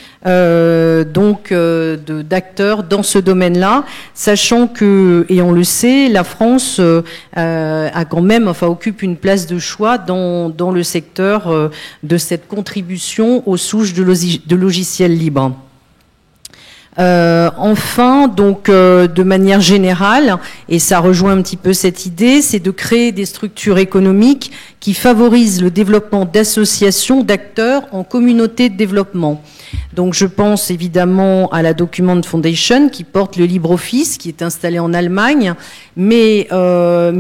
d'acteurs dans ce domaine-là, sachant que, et on le sait, la France a quand même, enfin, occupe une place de choix dans le secteur de cette contribution aux souches de logiciels libres. Enfin, donc, de manière générale, et ça rejoint un petit peu cette idée, c'est de créer des structures économiques qui favorisent le développement d'associations d'acteurs en communauté de développement. Donc, je pense évidemment à la Document Foundation qui porte le LibreOffice, qui est installé en Allemagne, mais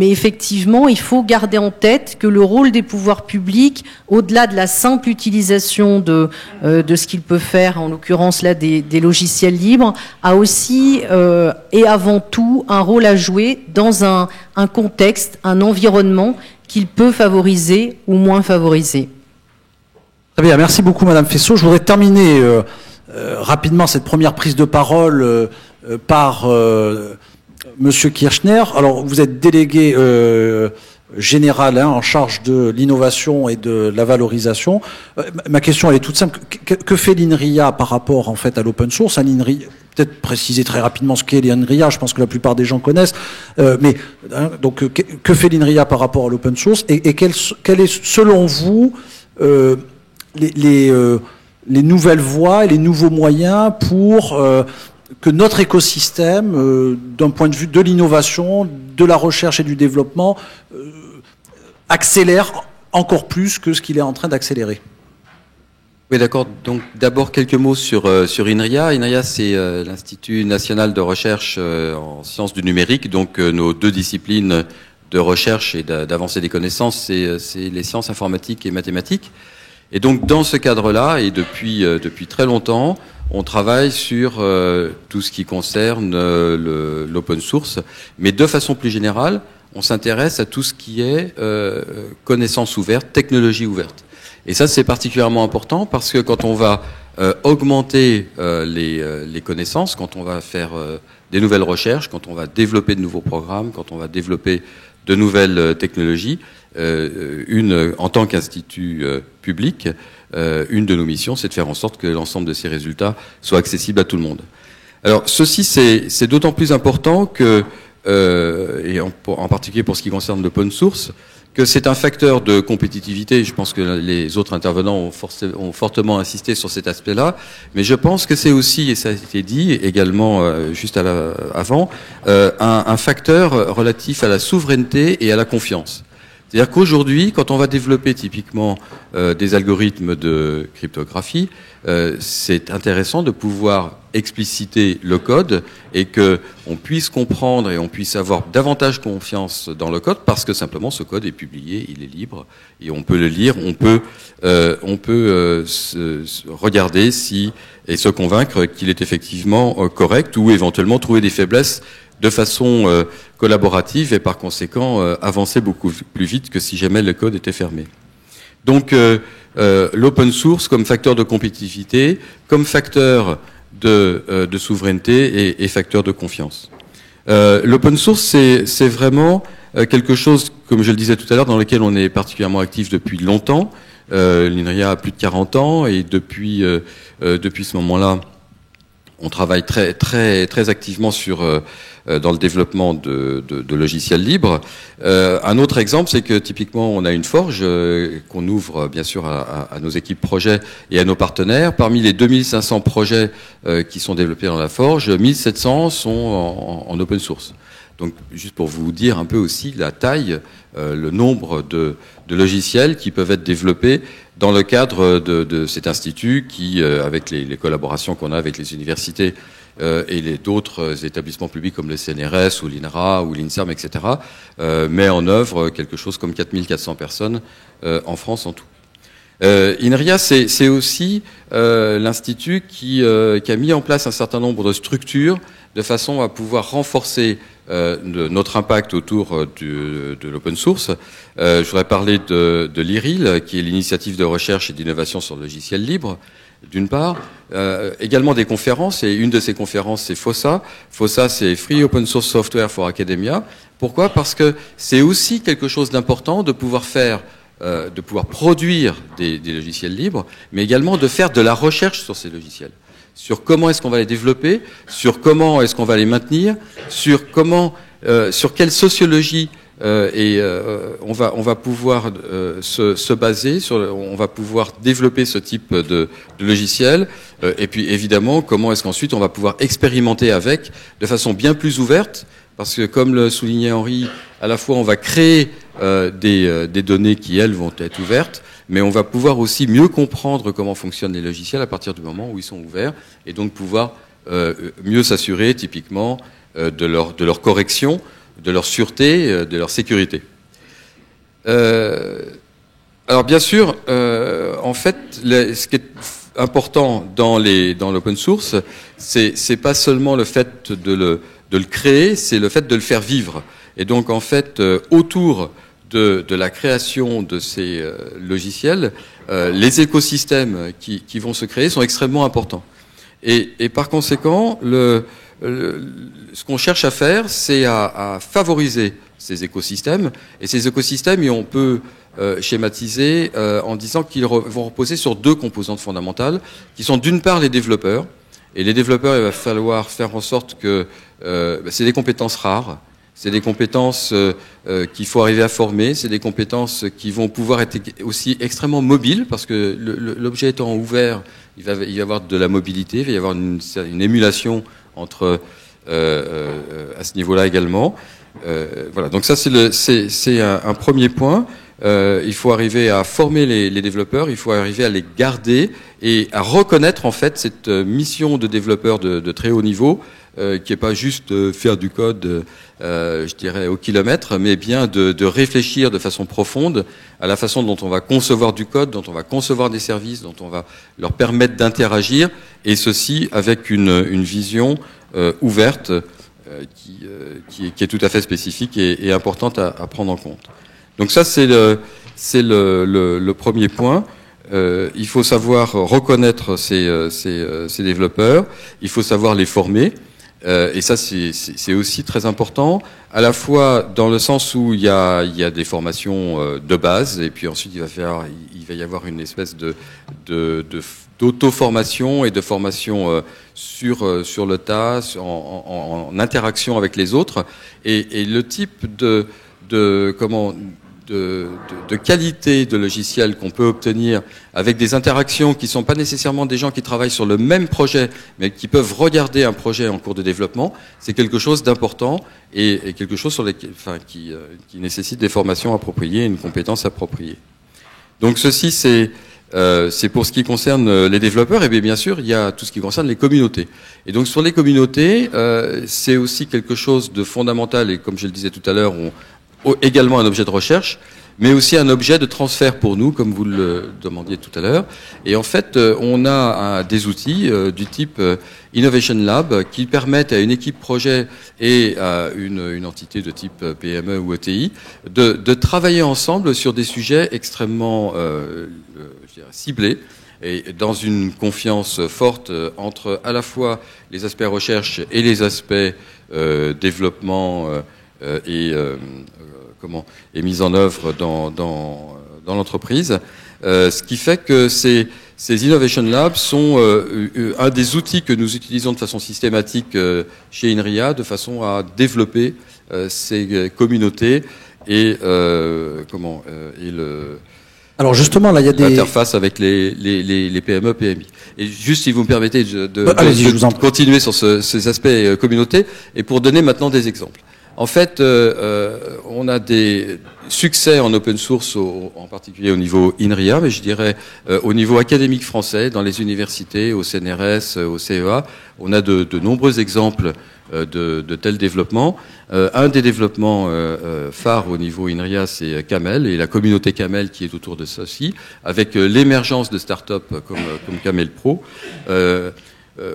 effectivement, il faut garder en tête que le rôle des pouvoirs publics, au-delà de la simple utilisation de ce qu'il peut faire, en l'occurrence là des logiciels libres, a aussi et avant tout un rôle à jouer dans un contexte, un environnement qu'il peut favoriser ou moins favoriser. Très bien, merci beaucoup Madame Fessot. Je voudrais terminer rapidement cette première prise de parole par Monsieur Kirchner. Alors, vous êtes délégué général en charge de l'innovation et de la valorisation. Ma question elle est toute simple. Que fait l'INRIA par rapport en fait à l'open source? Peut-être préciser très rapidement ce qu'est l'INRIA, je pense que la plupart des gens connaissent. Donc que fait l'INRIA par rapport à l'open source et quel est selon vous les nouvelles voies et les nouveaux moyens pour que notre écosystème, d'un point de vue de l'innovation, de la recherche et du développement, accélère encore plus que ce qu'il est en train d'accélérer. Oui, d'accord. Donc, d'abord, quelques mots sur INRIA. INRIA, c'est l'Institut national de recherche en sciences du numérique. Donc, nos deux disciplines de recherche et d'avancée des connaissances, c'est les sciences informatiques et mathématiques. Et donc, dans ce cadre-là, et depuis très longtemps, on travaille sur tout ce qui concerne l'open source. Mais de façon plus générale, on s'intéresse à tout ce qui est connaissance ouverte, technologie ouverte. Et ça, c'est particulièrement important parce que quand on va augmenter les connaissances, quand on va faire des nouvelles recherches, quand on va développer de nouveaux programmes, quand on va développer de nouvelles technologies, en tant qu'institut public, une de nos missions, c'est de faire en sorte que l'ensemble de ces résultats soient accessibles à tout le monde. Alors, ceci, c'est d'autant plus important que, et en particulier pour ce qui concerne l'open source, que c'est un facteur de compétitivité. Je pense que les autres intervenants ont fortement insisté sur cet aspect-là, mais je pense que c'est aussi, et ça a été dit également juste avant, un facteur relatif à la souveraineté et à la confiance. C'est-à-dire qu'aujourd'hui, quand on va développer typiquement des algorithmes de cryptographie, c'est intéressant de pouvoir expliciter le code et que on puisse comprendre et on puisse avoir davantage confiance dans le code parce que simplement ce code est publié, il est libre et on peut le lire, on peut regarder et se convaincre qu'il est effectivement correct ou éventuellement trouver des faiblesses de façon collaborative et par conséquent avancer beaucoup plus vite que si jamais le code était fermé. Donc l'open source comme facteur de compétitivité, comme facteur de souveraineté et facteur de confiance. L'open source, c'est vraiment quelque chose, comme je le disais tout à l'heure, dans lequel on est particulièrement actif depuis longtemps. L'INRIA a plus de 40 ans et depuis ce moment-là, on travaille très très très activement dans le développement de logiciels libres. Un autre exemple, c'est que typiquement, on a une forge qu'on ouvre bien sûr à nos équipes projets et à nos partenaires. Parmi les 2500 projets qui sont développés dans la forge, 1700 sont en open source. Donc, juste pour vous dire un peu aussi la taille, le nombre de logiciels qui peuvent être développés dans le cadre de cet institut qui, avec les collaborations qu'on a avec les universités et d'autres établissements publics comme le CNRS ou l'INRA ou l'INSERM, etc., met en œuvre quelque chose comme 4400 personnes en France en tout. INRIA, c'est aussi l'institut qui a mis en place un certain nombre de structures de façon à pouvoir renforcer notre impact autour de l'open source. Je voudrais parler de l'IRIL, qui est l'initiative de recherche et d'innovation sur le logiciel libre, d'une part. Également des conférences, et une de ces conférences, c'est FOSSA. FOSSA, c'est Free Open Source Software for Academia. Pourquoi ? Parce que c'est aussi quelque chose d'important de pouvoir produire des logiciels libres, mais également de faire de la recherche sur ces logiciels. Sur comment est-ce qu'on va les développer, sur comment est-ce qu'on va les maintenir, sur quelle sociologie on va pouvoir se baser, on va pouvoir développer ce type de logiciel, et puis évidemment comment est-ce qu'ensuite on va pouvoir expérimenter avec de façon bien plus ouverte, parce que comme le soulignait Henri, à la fois on va créer des données qui elles vont être ouvertes, mais on va pouvoir aussi mieux comprendre comment fonctionnent les logiciels à partir du moment où ils sont ouverts, et donc pouvoir mieux s'assurer typiquement de leur correction, de leur sûreté, de leur sécurité. Alors bien sûr, en fait, ce qui est important dans l'open source, c'est pas seulement le fait de le créer, c'est le fait de le faire vivre. Et donc en fait, autour de la création de ces logiciels, les écosystèmes qui vont se créer sont extrêmement importants. Et par conséquent, ce qu'on cherche à faire, c'est à favoriser ces écosystèmes. Et ces écosystèmes, on peut schématiser en disant qu'ils vont reposer sur 2 composantes fondamentales, qui sont d'une part les développeurs. Et les développeurs, il va falloir faire en sorte que c'est des compétences rares. C'est des compétences qu'il faut arriver à former, c'est des compétences qui vont pouvoir être aussi extrêmement mobiles, parce que l'objet étant ouvert, il va y avoir de la mobilité, il va y avoir une émulation entre à ce niveau-là également. Voilà, donc ça c'est un premier point. Il faut arriver à former les développeurs, il faut arriver à les garder et à reconnaître en fait cette mission de développeur de très haut niveau, qui est pas juste faire du code, je dirais au kilomètre, mais bien de réfléchir de façon profonde à la façon dont on va concevoir du code, dont on va concevoir des services, dont on va leur permettre d'interagir, et ceci avec une vision ouverte qui est tout à fait spécifique et importante à prendre en compte. Donc ça c'est le premier point. Il faut savoir reconnaître ces développeurs, il faut savoir les former. Et ça, c'est aussi très important, à la fois dans le sens où il y a des formations de base, et puis ensuite il va y avoir une espèce d'auto-formation et de formation sur le tas, en interaction avec les autres, et le type de qualité de logiciel qu'on peut obtenir avec des interactions qui ne sont pas nécessairement des gens qui travaillent sur le même projet, mais qui peuvent regarder un projet en cours de développement, c'est quelque chose d'important et quelque chose qui nécessite des formations appropriées et une compétence appropriée. Donc ceci, c'est pour ce qui concerne les développeurs, et bien sûr, il y a tout ce qui concerne les communautés. Et donc sur les communautés, c'est aussi quelque chose de fondamental, et comme je le disais tout à l'heure, également un objet de recherche, mais aussi un objet de transfert pour nous, comme vous le demandiez tout à l'heure. Et en fait, on a des outils du type Innovation Lab qui permettent à une équipe projet et à une entité de type PME ou ETI de travailler ensemble sur des sujets extrêmement ciblés, et dans une confiance forte entre à la fois les aspects recherche et les aspects développement et mise en œuvre dans l'entreprise. Ce qui fait que ces Innovation Labs sont un des outils que nous utilisons de façon systématique chez INRIA, de façon à développer ces communautés et alors justement, là, il y a l'interface avec les PME, PMI. Et juste, si vous me permettez de continuer sur ces aspects communautés, et pour donner maintenant des exemples. En fait, on a des succès en open source, en particulier au niveau INRIA, mais je dirais au niveau académique français, dans les universités, au CNRS, au CEA. On a de nombreux exemples de tels développements. Un des développements phares au niveau INRIA, c'est Camel, et la communauté Camel qui est autour de ça aussi, avec l'émergence de startups comme Camel Pro.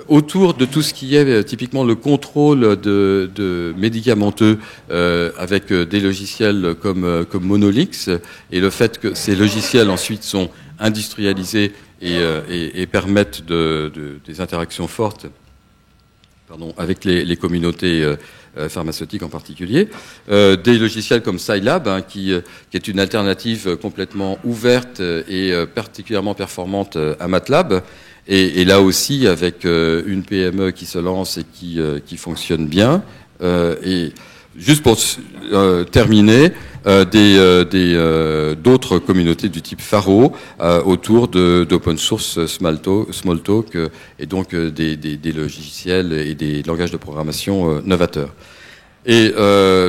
Autour de tout ce qui est typiquement le contrôle de médicamenteux avec des logiciels comme Monolix, et le fait que ces logiciels ensuite sont industrialisés et permettent des interactions fortes avec les communautés pharmaceutiques en particulier. Des logiciels comme Scilab, qui est une alternative complètement ouverte et particulièrement performante à MATLAB. Et là aussi, avec une PME qui se lance et qui fonctionne bien. Et juste pour terminer, d'autres communautés du type Faro autour d'open source Smalltalk et donc des logiciels et des langages de programmation novateurs. Et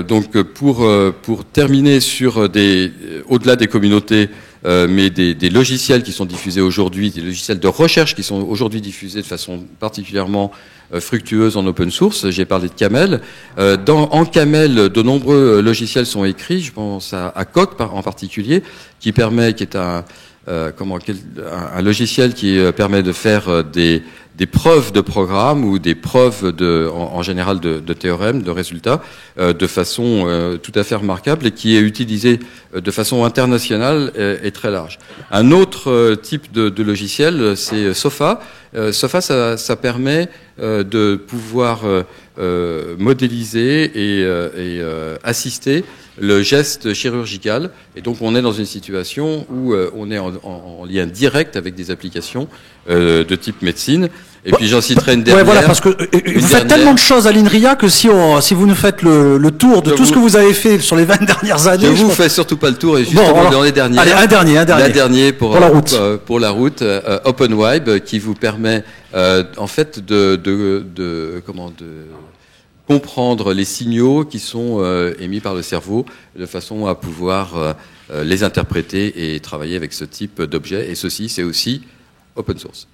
donc pour terminer sur au-delà des communautés, mais des logiciels qui sont diffusés aujourd'hui, des logiciels de recherche qui sont aujourd'hui diffusés de façon particulièrement fructueuse en open source. J'ai parlé de Camel. En Camel, de nombreux logiciels sont écrits. Je pense à Coq en particulier, qui est un logiciel qui permet de faire des des preuves de programme ou des preuves en général de théorèmes, de résultats, de façon tout à fait remarquable et qui est utilisé de façon internationale et très large. Un autre type de logiciel, c'est SOFA. SOFA, ça permet de pouvoir modéliser et assister le geste chirurgical. Et donc, on est dans une situation où on est en lien direct avec des applications de type médecine. Et puis, j'en citerai une dernière. Ouais, voilà, parce que vous faites tellement de choses à l'INRIA que si vous nous faites le tour de tout ce que vous avez fait sur les 20 dernières années... Je vous fais surtout pas le tour, et justement, dans les dernières. Allez, un dernier. La dernière pour la route, OpenWibe, qui vous permet, en fait, de comprendre les signaux qui sont émis par le cerveau de façon à pouvoir les interpréter et travailler avec ce type d'objet. Et ceci, c'est aussi open source.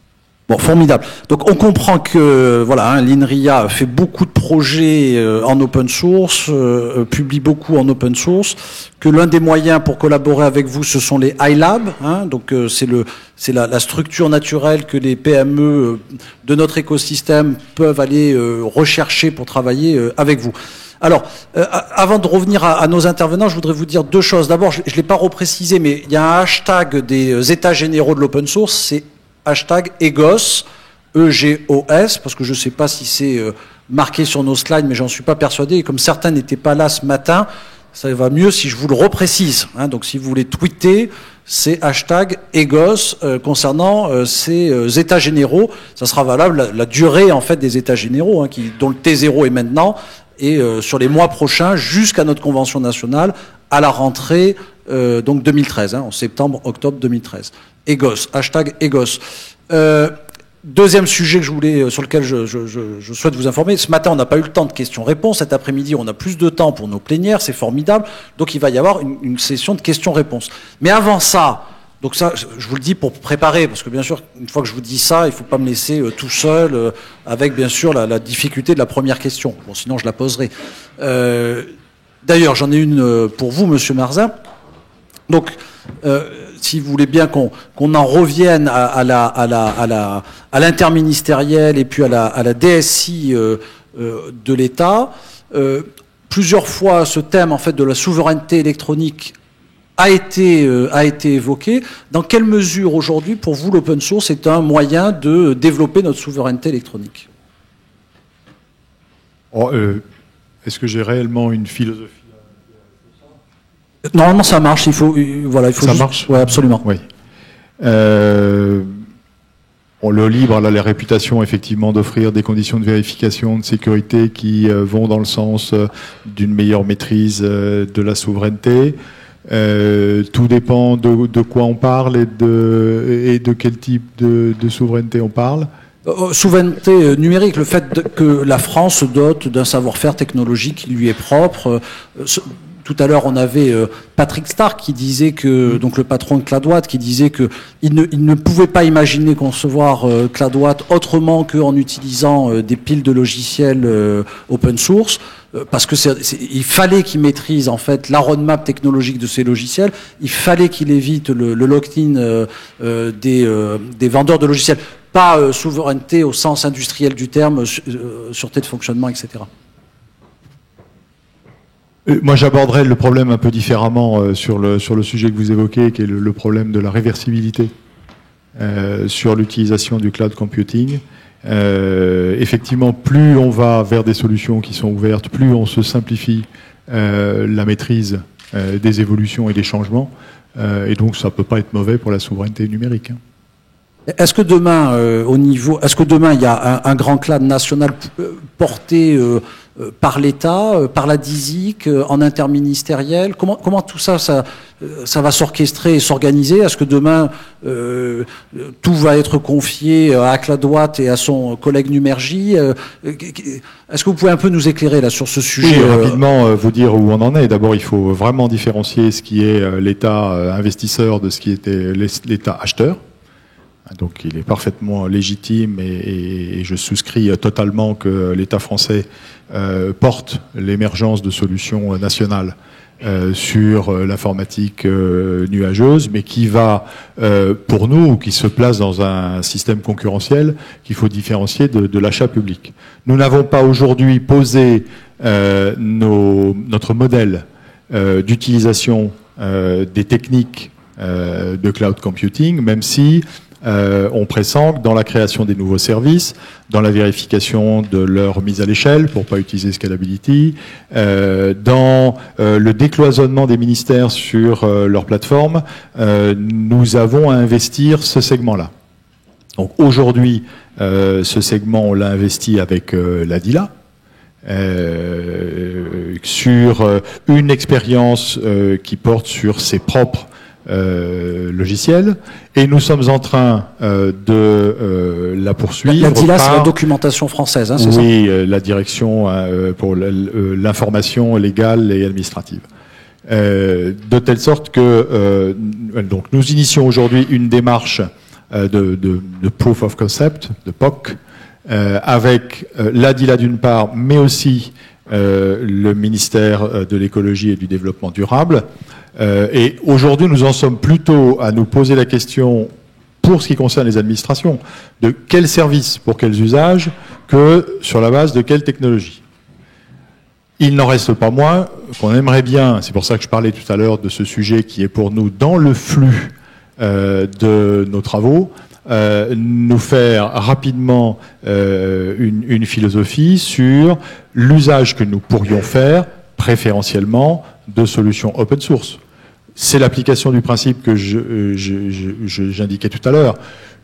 Bon, formidable. Donc on comprend que voilà, l'INRIA fait beaucoup de projets en open source, publie beaucoup en open source, que l'un des moyens pour collaborer avec vous, ce sont les iLab, donc c'est la structure naturelle que les PME de notre écosystème peuvent aller rechercher pour travailler avec vous. Alors, avant de revenir à nos intervenants, je voudrais vous dire deux choses. D'abord, je ne l'ai pas reprécisé, mais il y a un hashtag des états généraux de l'open source, c'est hashtag EGOS, E-G-O-S, parce que je ne sais pas si c'est marqué sur nos slides, mais j'en suis pas persuadé. Et comme certains n'étaient pas là ce matin, ça va mieux si je vous le reprécise. Donc si vous voulez tweeter, c'est hashtag EGOS concernant ces états généraux. Ça sera valable la durée en fait des états généraux, dont le T0 est maintenant, et sur les mois prochains jusqu'à notre convention nationale à la rentrée donc 2013, en septembre-octobre 2013. EGOS, hashtag EGOS. Deuxième sujet que je voulais, sur lequel je souhaite vous informer. Ce matin, on n'a pas eu le temps de questions-réponses. Cet après-midi, on a plus de temps pour nos plénières. C'est formidable. Donc, il va y avoir une session de questions-réponses. Mais avant ça, donc ça, je vous le dis pour préparer, parce que bien sûr, une fois que je vous dis ça, il ne faut pas me laisser tout seul, avec bien sûr la difficulté de la première question. Bon, sinon, je la poserai. D'ailleurs, j'en ai une pour vous, Monsieur Marzin. Donc, si vous voulez bien qu'on en revienne à l'interministériel et puis à la DSI de l'État, plusieurs fois ce thème en fait de la souveraineté électronique a été évoqué. Dans quelle mesure aujourd'hui, pour vous, l'open source est un moyen de développer notre souveraineté électronique? Est-ce que j'ai réellement une philosophie? Normalement, ça marche. Il faut ça marche. Ouais, absolument. Oui. Le libre a la réputation effectivement d'offrir des conditions de vérification, de sécurité qui vont dans le sens d'une meilleure maîtrise de la souveraineté. Tout dépend de quoi on parle et de quel type de souveraineté on parle. Souveraineté numérique, le fait que la France se dote d'un savoir-faire technologique qui lui est propre. Tout à l'heure, on avait Patrick Stark qui disait que, donc le patron de Cladwatt, qui disait que il ne pouvait pas imaginer concevoir Cladwatt autrement qu'en utilisant des piles de logiciels open source, parce que il fallait qu'il maîtrise en fait la roadmap technologique de ces logiciels. Il fallait qu'il évite le lock-in des vendeurs de logiciels. Pas souveraineté au sens industriel du terme, sûreté de fonctionnement, etc. Moi, j'aborderais le problème un peu différemment sur le sujet que vous évoquez, qui est le problème de la réversibilité sur l'utilisation du cloud computing. Effectivement, plus on va vers des solutions qui sont ouvertes, plus on se simplifie la maîtrise des évolutions et des changements. Et donc, ça ne peut pas être mauvais pour la souveraineté numérique. Est-ce que demain, il y a un grand cloud national porté par l'État, par la DISIC, en interministériel? Comment tout ça va s'orchestrer et s'organiser? Est-ce que demain, tout va être confié à Cladwatt et à son collègue Numergy? Est-ce que vous pouvez un peu nous éclairer là sur ce sujet? Oui, rapidement vous dire où on en est. D'abord, il faut vraiment différencier ce qui est l'État investisseur de ce qui était l'État acheteur. Donc il est parfaitement légitime et je souscris totalement que l'État français porte l'émergence de solutions nationales sur l'informatique nuageuse, mais qui va, pour nous, qui se place dans un système concurrentiel qu'il faut différencier de l'achat public. Nous n'avons pas aujourd'hui posé notre modèle d'utilisation des techniques de cloud computing, même si on pressent que dans la création des nouveaux services, dans la vérification de leur mise à l'échelle pour pas utiliser scalability, dans le décloisonnement des ministères sur leur plateforme, nous avons à investir ce segment-là. Donc aujourd'hui, ce segment, on l'a investi avec la DILA, sur une expérience qui porte sur ses propres logiciels, et nous sommes en train de la poursuivre. La DILA, c'est la documentation française, hein, c'est ça ? Oui, la direction pour l'information légale et administrative. De telle sorte que donc nous initions aujourd'hui une démarche de proof of concept, de POC, avec la DILA d'une part, mais aussi le ministère de l'écologie et du développement durable. Et aujourd'hui, nous en sommes plutôt à nous poser la question, pour ce qui concerne les administrations, de quels services pour quels usages, que sur la base de quelle technologie. Il n'en reste pas moins qu'on aimerait bien, c'est pour ça que je parlais tout à l'heure de ce sujet qui est pour nous dans le flux de nos travaux, nous faire rapidement une philosophie sur l'usage que nous pourrions faire, préférentiellement, de solutions open source. C'est l'application du principe que j'indiquais tout à l'heure.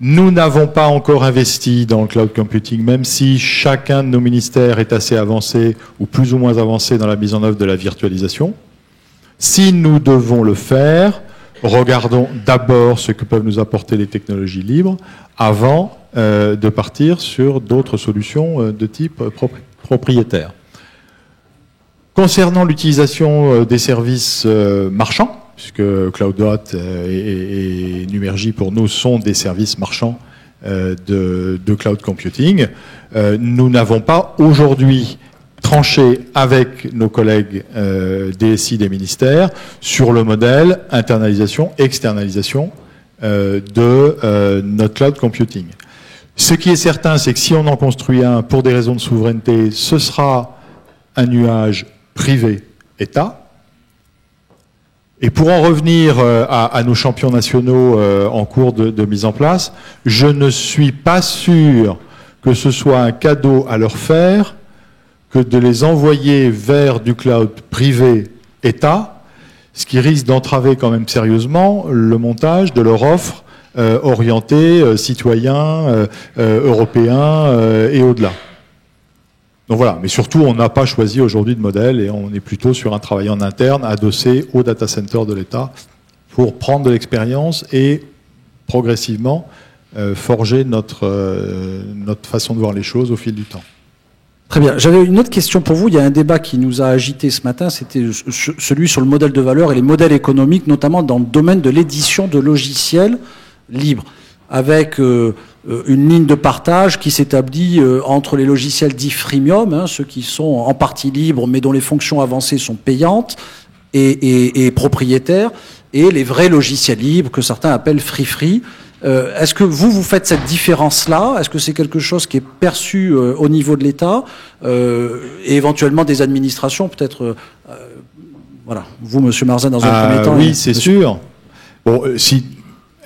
Nous n'avons pas encore investi dans le cloud computing, même si chacun de nos ministères est assez avancé, ou plus ou moins avancé dans la mise en œuvre de la virtualisation. Si nous devons le faire, regardons d'abord ce que peuvent nous apporter les technologies libres, avant de partir sur d'autres solutions de type propriétaire. Concernant l'utilisation des services marchands, puisque CloudDot et Numergy pour nous sont des services marchands de cloud computing, nous n'avons pas aujourd'hui tranché avec nos collègues DSI des ministères sur le modèle internalisation, externalisation de notre cloud computing. Ce qui est certain, c'est que si on en construit un pour des raisons de souveraineté, ce sera un nuage privé État. Et pour en revenir à nos champions nationaux en cours de mise en place, je ne suis pas sûr que ce soit un cadeau à leur faire que de les envoyer vers du cloud privé État, ce qui risque d'entraver quand même sérieusement le montage de leur offre orientée citoyen, européen et au-delà. Donc voilà, mais surtout on n'a pas choisi aujourd'hui de modèle et on est plutôt sur un travail en interne adossé au data center de l'État pour prendre de l'expérience et progressivement forger notre façon de voir les choses au fil du temps. Très bien. J'avais une autre question pour vous. Il y a un débat qui nous a agité ce matin, c'était celui sur le modèle de valeur et les modèles économiques, notamment dans le domaine de l'édition de logiciels libres, avec une ligne de partage qui s'établit entre les logiciels dits freemium, hein, ceux qui sont en partie libres mais dont les fonctions avancées sont payantes et propriétaires, et les vrais logiciels libres que certains appellent free. Est-ce que vous faites cette différence-là? Est-ce que c'est quelque chose qui est perçu au niveau de l'État et éventuellement des administrations, peut-être voilà, vous, Monsieur Marzin, dans un premier temps? Oui, c'est sûr. Bon,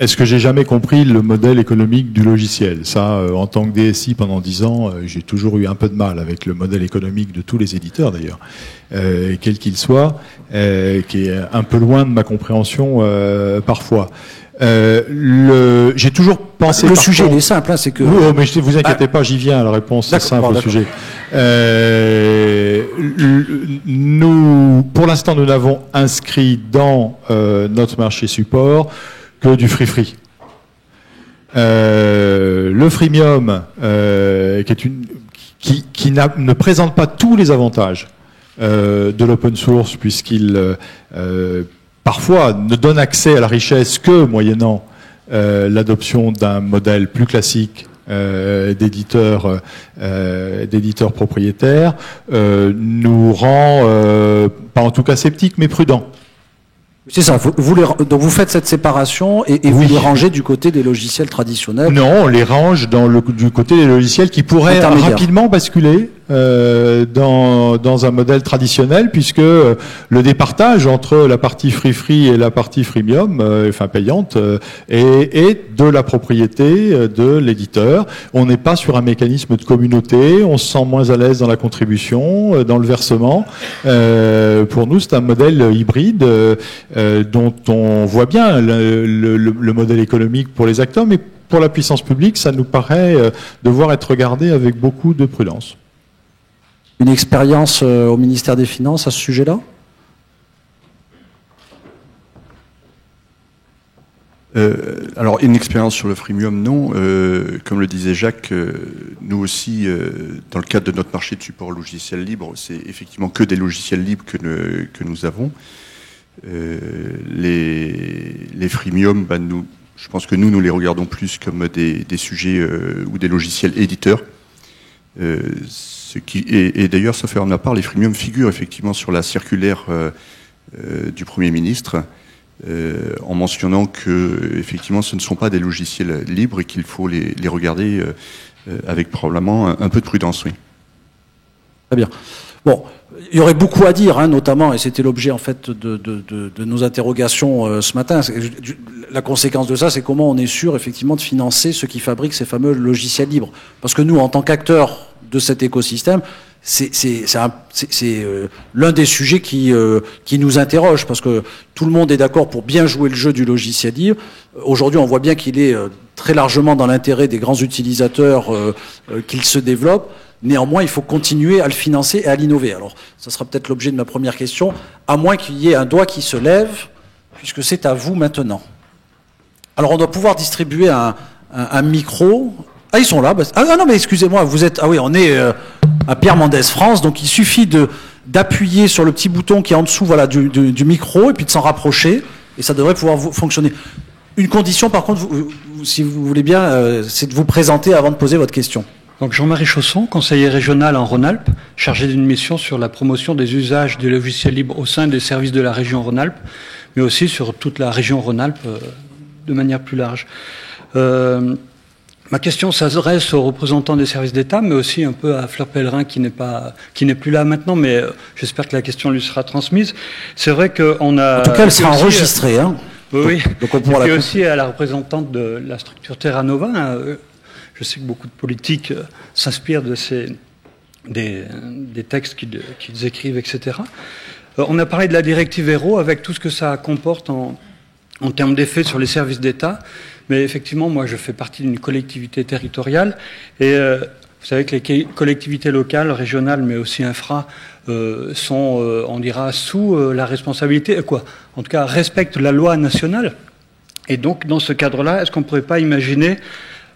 est-ce que j'ai jamais compris le modèle économique du logiciel? Ça, en tant que DSI pendant 10 ans, j'ai toujours eu un peu de mal avec le modèle économique de tous les éditeurs d'ailleurs, quel qu'il soit, qui est un peu loin de ma compréhension parfois. J'ai toujours pensé. Le sujet il est simple, hein, c'est que. Oui, mais vous inquiétez pas, j'y viens à la réponse. C'est simple le sujet. Nous, pour l'instant, nous n'avons inscrit dans notre marché support que du free. Le freemium, qui ne présente pas tous les avantages de l'open source, puisqu'il parfois ne donne accès à la richesse que moyennant l'adoption d'un modèle plus classique d'éditeurs propriétaires nous rend pas en tout cas sceptiques mais prudents. C'est ça. Donc vous faites cette séparation et vous les rangez du côté des logiciels traditionnels. Non, on les range du côté des logiciels qui pourraient rapidement basculer dans un modèle traditionnel, puisque le départage entre la partie free et la partie freemium, payante, est de la propriété de l'éditeur. On n'est pas sur un mécanisme de communauté, on se sent moins à l'aise dans la contribution, dans le versement. Pour nous, c'est un modèle hybride dont on voit bien le modèle économique pour les acteurs, mais pour la puissance publique, ça nous paraît devoir être regardé avec beaucoup de prudence. Une expérience au ministère des Finances à ce sujet-là ? Alors, une expérience sur le freemium, non. Comme le disait Jacques, nous aussi, dans le cadre de notre marché de support logiciel libre, c'est effectivement que des logiciels libres que nous avons. Les freemium, je pense que nous les regardons plus comme des sujets ou des logiciels éditeurs. Et d'ailleurs, sauf erreur de ma part, les freemium figurent effectivement sur la circulaire du Premier ministre, en mentionnant que effectivement ce ne sont pas des logiciels libres et qu'il faut les regarder avec probablement un peu de prudence, oui. Très bien. Bon, il y aurait beaucoup à dire, notamment, et c'était l'objet en fait de nos interrogations ce matin. La conséquence de ça, c'est comment on est sûr effectivement de financer ceux qui fabriquent ces fameux logiciels libres. Parce que nous, en tant qu'acteurs de cet écosystème, c'est l'un des sujets qui nous interroge, parce que tout le monde est d'accord pour bien jouer le jeu du logiciel libre. Aujourd'hui, on voit bien qu'il est très largement dans l'intérêt des grands utilisateurs qu'il se développe. Néanmoins, il faut continuer à le financer et à l'innover. Alors, ça sera peut-être l'objet de ma première question, à moins qu'il y ait un doigt qui se lève, puisque c'est à vous maintenant. Alors, on doit pouvoir distribuer un micro. Ah, ils sont là. Ah non, mais excusez-moi, vous êtes... Ah oui, on est à Pierre Mendès France, donc il suffit d'appuyer sur le petit bouton qui est en dessous, voilà, du micro, et puis de s'en rapprocher, et ça devrait pouvoir fonctionner. Une condition, par contre, si vous voulez bien, c'est de vous présenter avant de poser votre question. Donc Jean-Marie Chausson, conseiller régional en Rhône-Alpes, chargé d'une mission sur la promotion des usages du logiciel libre au sein des services de la région Rhône-Alpes, mais aussi sur toute la région Rhône-Alpes de manière plus large. Ma question s'adresse aux représentants des services d'État, mais aussi un peu à Fleur Pellerin qui n'est plus là maintenant, mais j'espère que la question lui sera transmise. C'est vrai qu'on a... En tout cas, elle sera enregistrée. Oui, donc on pourra et puis aussi à la représentante de la structure Terra Nova. Je sais que beaucoup de politiques s'inspirent de des textes qu'ils écrivent, etc. On a parlé de la directive Hérault avec tout ce que ça comporte en termes d'effets sur les services d'État. Mais effectivement, moi, je fais partie d'une collectivité territoriale. Et vous savez que les collectivités locales, régionales, mais aussi infra, sont, on dira, sous la responsabilité, en tout cas, respectent la loi nationale. Et donc, dans ce cadre-là, est-ce qu'on ne pourrait pas imaginer,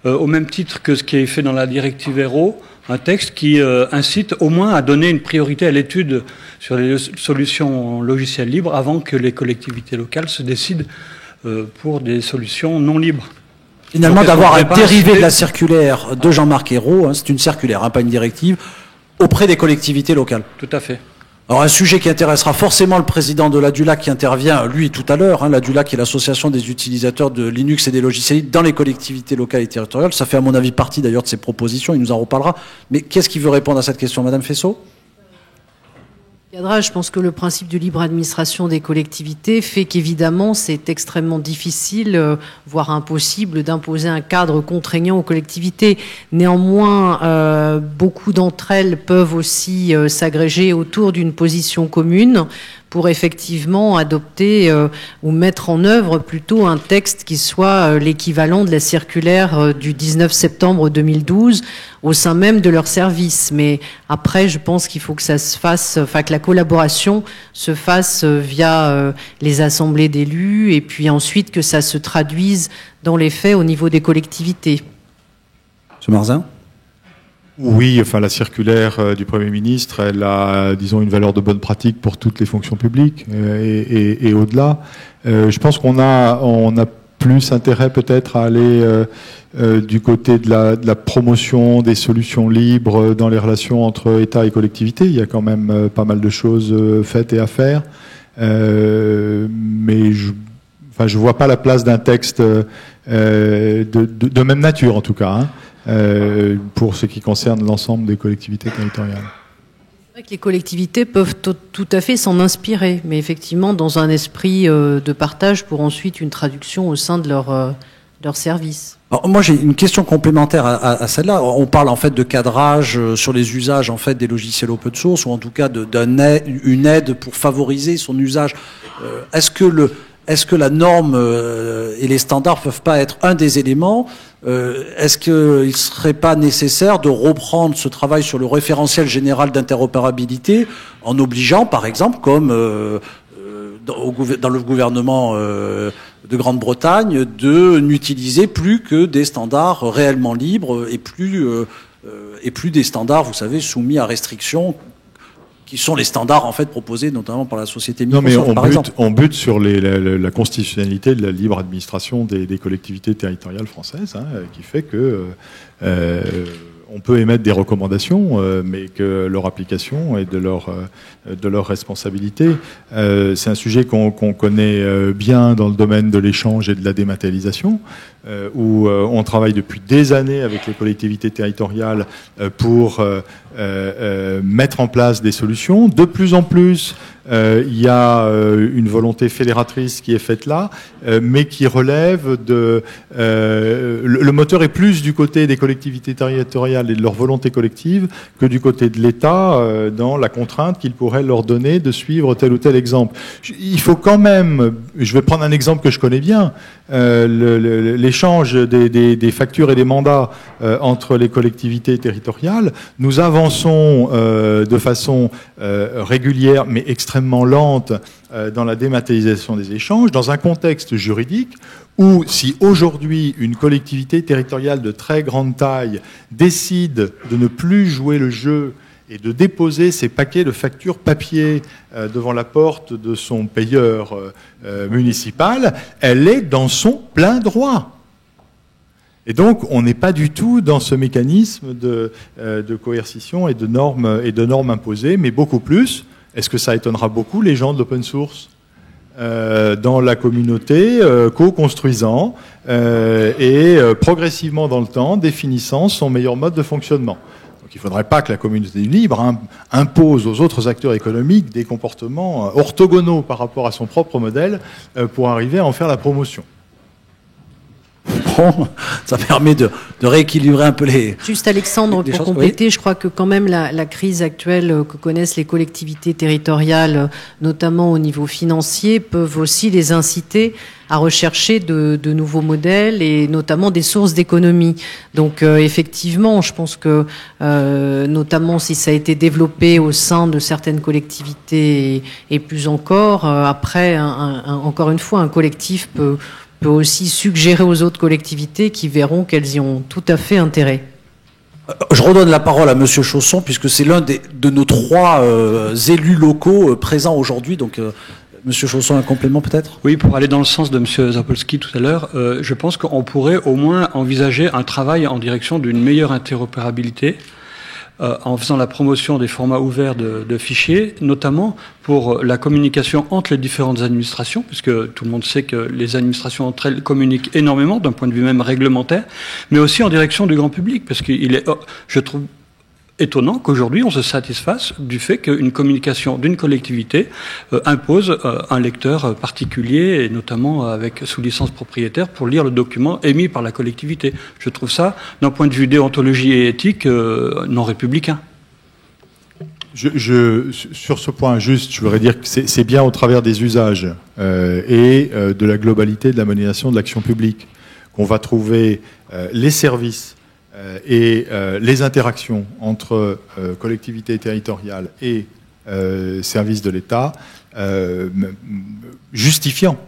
au même titre que ce qui est fait dans la directive Hérault, un texte qui incite au moins à donner une priorité à l'étude sur les solutions logicielles libres avant que les collectivités locales se décident pour des solutions non libres. Finalement, d'avoir un dérivé de la circulaire de Jean-Marc Ayrault, c'est une circulaire, pas une directive, auprès des collectivités locales. Tout à fait. Alors un sujet qui intéressera forcément le président de l'ADULAC qui intervient, lui, tout à l'heure. L'ADULAC est l'association des utilisateurs de Linux et des logiciels libres dans les collectivités locales et territoriales. Ça fait à mon avis partie d'ailleurs de ses propositions, il nous en reparlera. Mais qu'est-ce qui veut répondre à cette question, Madame Fessot ? Je pense que le principe de libre administration des collectivités fait qu'évidemment c'est extrêmement difficile, voire impossible, d'imposer un cadre contraignant aux collectivités. Néanmoins, beaucoup d'entre elles peuvent aussi s'agréger autour d'une position commune pour effectivement adopter ou mettre en œuvre plutôt un texte qui soit l'équivalent de la circulaire du 19 septembre 2012 au sein même de leur service. Mais après, je pense qu'il faut que ça se fasse, que la collaboration se fasse via les assemblées d'élus et puis ensuite que ça se traduise dans les faits au niveau des collectivités. Monsieur Marzin ? Oui, la circulaire du Premier ministre, elle a, disons, une valeur de bonne pratique pour toutes les fonctions publiques et au-delà. Je pense qu'on a plus intérêt peut-être à aller du côté de la promotion des solutions libres dans les relations entre État et collectivité. Il y a quand même pas mal de choses faites et à faire. Mais je vois pas la place d'un texte de même nature, en tout cas, pour ce qui concerne l'ensemble des collectivités territoriales. C'est vrai que les collectivités peuvent tout à fait s'en inspirer, mais effectivement dans un esprit de partage pour ensuite une traduction au sein de leur service. Alors, moi, j'ai une question complémentaire à celle-là. On parle en fait de cadrage sur les usages en fait des logiciels open source, ou en tout cas une aide pour favoriser son usage. Est-ce que la norme et les standards peuvent pas être un des éléments? Est-ce qu'il ne serait pas nécessaire de reprendre ce travail sur le référentiel général d'interopérabilité en obligeant, par exemple, comme dans le gouvernement de Grande-Bretagne, de n'utiliser plus que des standards réellement libres et plus des standards, vous savez, soumis à restrictions, qui sont les standards en fait proposés notamment par la société Microsoft, par exemple. On bute sur la constitutionnalité de la libre administration des collectivités territoriales françaises, qui fait que on peut émettre des recommandations, mais que leur application est de leur responsabilité. C'est un sujet qu'on connaît bien dans le domaine de l'échange et de la dématérialisation, où on travaille depuis des années avec les collectivités territoriales pour mettre en place des solutions. De plus en plus, il y a une volonté fédératrice qui est faite là, mais qui relève de... le moteur est plus du côté des collectivités territoriales et de leur volonté collective que du côté de l'État dans la contrainte qu'il pourrait leur donner de suivre tel ou tel exemple. Il faut quand même... Je vais prendre un exemple que je connais bien. L'échange des factures et des mandats entre les collectivités territoriales. Nous avançons de façon régulière, mais extrêmement lente dans la dématérialisation des échanges, dans un contexte juridique où si aujourd'hui une collectivité territoriale de très grande taille décide de ne plus jouer le jeu et de déposer ses paquets de factures papier devant la porte de son payeur municipal, elle est dans son plein droit. Et donc, on n'est pas du tout dans ce mécanisme de coercition et de normes imposées, mais beaucoup plus. Est-ce que ça étonnera beaucoup les gens de l'open source dans la communauté, co-construisant et progressivement dans le temps définissant son meilleur mode de fonctionnement. Donc il ne faudrait pas que la communauté libre impose aux autres acteurs économiques des comportements orthogonaux par rapport à son propre modèle pour arriver à en faire la promotion. Bon, ça permet de rééquilibrer un peu les... Juste Alexandre, pour compléter, oui. Je crois que quand même la crise actuelle que connaissent les collectivités territoriales, notamment au niveau financier, peuvent aussi les inciter à rechercher de nouveaux modèles et notamment des sources d'économie. Donc effectivement, je pense que notamment si ça a été développé au sein de certaines collectivités et plus encore, après, encore une fois, un collectif peut aussi suggérer aux autres collectivités qui verront qu'elles y ont tout à fait intérêt. Je redonne la parole à Monsieur Chausson, puisque c'est l'un de nos trois élus locaux présents aujourd'hui. Donc, Monsieur Chausson, un complément peut-être ? Oui, pour aller dans le sens de Monsieur Zapolski tout à l'heure, je pense qu'on pourrait au moins envisager un travail en direction d'une meilleure interopérabilité, en faisant la promotion des formats ouverts de fichiers, notamment pour la communication entre les différentes administrations, puisque tout le monde sait que les administrations entre elles communiquent énormément, d'un point de vue même réglementaire, mais aussi en direction du grand public, parce qu'il est, je trouve étonnant qu'aujourd'hui on se satisfasse du fait qu'une communication d'une collectivité impose un lecteur particulier, et notamment sous licence propriétaire, pour lire le document émis par la collectivité. Je trouve ça, d'un point de vue déontologie et éthique, non républicain. Sur ce point, juste, je voudrais dire que c'est bien au travers des usages et de la globalité de la modernisation de l'action publique qu'on va trouver les services et les interactions entre collectivités territoriales et services de l'État justifiant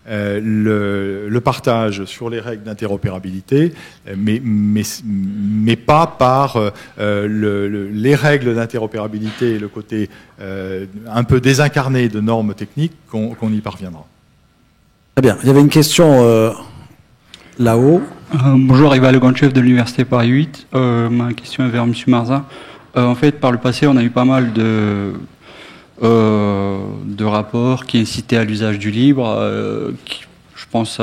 le partage sur les règles d'interopérabilité, mais pas par les règles d'interopérabilité et le côté un peu désincarné de normes techniques qu'on y parviendra. Très bien. Il y avait une question Là-haut. Bonjour, Rival Legonchev de l'Université Paris 8. Ma question est vers M. Marzin. En fait, par le passé, on a eu pas mal de rapports qui incitaient à l'usage du libre. Je pense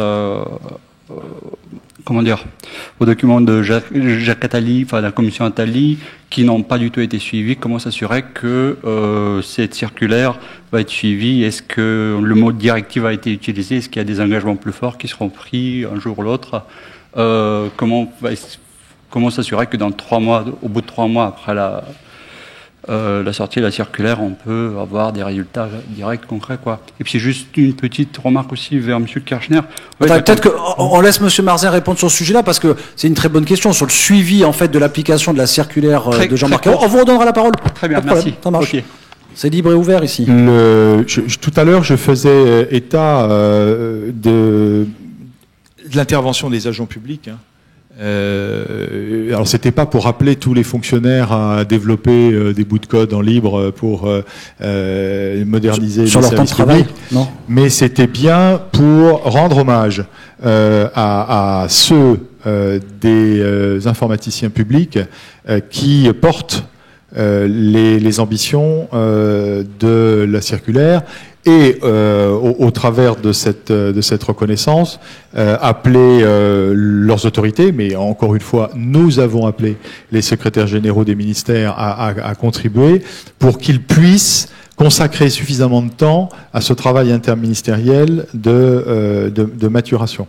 aux documents de Jacques Attali, enfin de la commission Attali, qui n'ont pas du tout été suivis. Comment s'assurer que cette circulaire va être suivie? Est-ce que le mot directive a été utilisé? Est-ce qu'il y a des engagements plus forts qui seront pris un jour ou l'autre? Comment s'assurer que dans 3 mois, au bout de 3 mois après la sortie de la circulaire, on peut avoir des résultats directs, concrets, quoi. Et puis juste une petite remarque aussi vers M. Kirchner. Peut-être qu'on laisse M. Marzin répondre sur ce sujet-là, parce que c'est une très bonne question sur le suivi en fait de l'application de la circulaire de Jean-Marc Ayrault. On vous redonnera la parole. Très bien, merci. Ça marche. Okay. C'est libre et ouvert ici. Tout à l'heure, je faisais état de l'intervention des agents publics. Alors c'était pas pour appeler tous les fonctionnaires à développer des bouts de code en libre pour moderniser sur les leur temps de services travail, publics, non? Mais c'était bien pour rendre hommage à ceux des informaticiens publics qui portent les ambitions de la circulaire. Et au travers de cette reconnaissance, appeler leurs autorités, mais encore une fois, nous avons appelé les secrétaires généraux des ministères à contribuer pour qu'ils puissent consacrer suffisamment de temps à ce travail interministériel de maturation.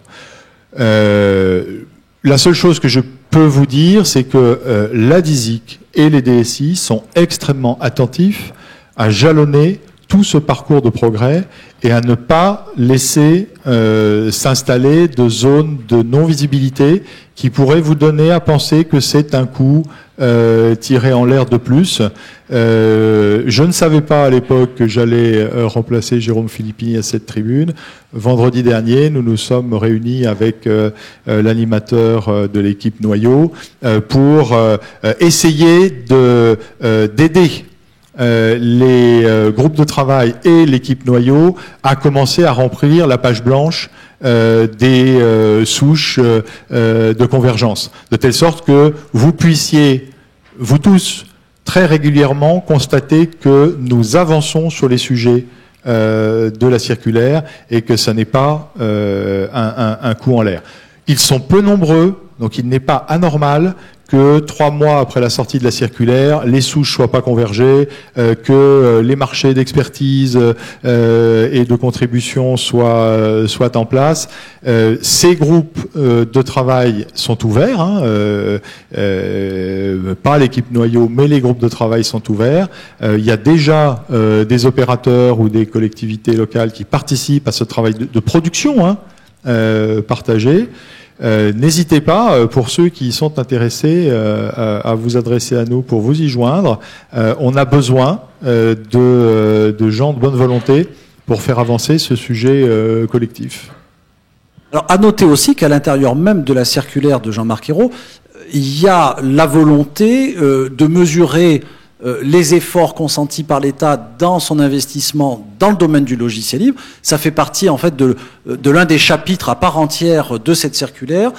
La seule chose que je peux vous dire, c'est que la DISIC et les DSI sont extrêmement attentifs à jalonner tout ce parcours de progrès et à ne pas laisser s'installer de zones de non-visibilité qui pourraient vous donner à penser que c'est un coup tiré en l'air de plus. Je ne savais pas à l'époque que j'allais remplacer Jérôme Philippini à cette tribune. Vendredi dernier, nous nous sommes réunis avec l'animateur de l'équipe Noyau pour essayer d'aider les groupes de travail et l'équipe Noyau a commencé à remplir la page blanche des souches de convergence, de telle sorte que vous puissiez, vous tous, très régulièrement constater que nous avançons sur les sujets de la circulaire et que ça n'est pas un coup en l'air. Ils sont peu nombreux, donc il n'est pas anormal que 3 mois après la sortie de la circulaire, les souches soient pas convergées, que les marchés d'expertise et de contribution soient en place. Ces groupes de travail sont ouverts, pas l'équipe Noyau, mais les groupes de travail sont ouverts. Il y a déjà des opérateurs ou des collectivités locales qui participent à ce travail de production partagé. N'hésitez pas, pour ceux qui sont intéressés, à vous adresser à nous pour vous y joindre. On a besoin de gens de bonne volonté pour faire avancer ce sujet collectif. Alors, à noter aussi qu'à l'intérieur même de la circulaire de Jean-Marc Ayrault, il y a la volonté de mesurer les efforts consentis par l'État dans son investissement dans le domaine du logiciel libre. Ça fait partie en fait de l'un des chapitres à part entière de cette circulaire,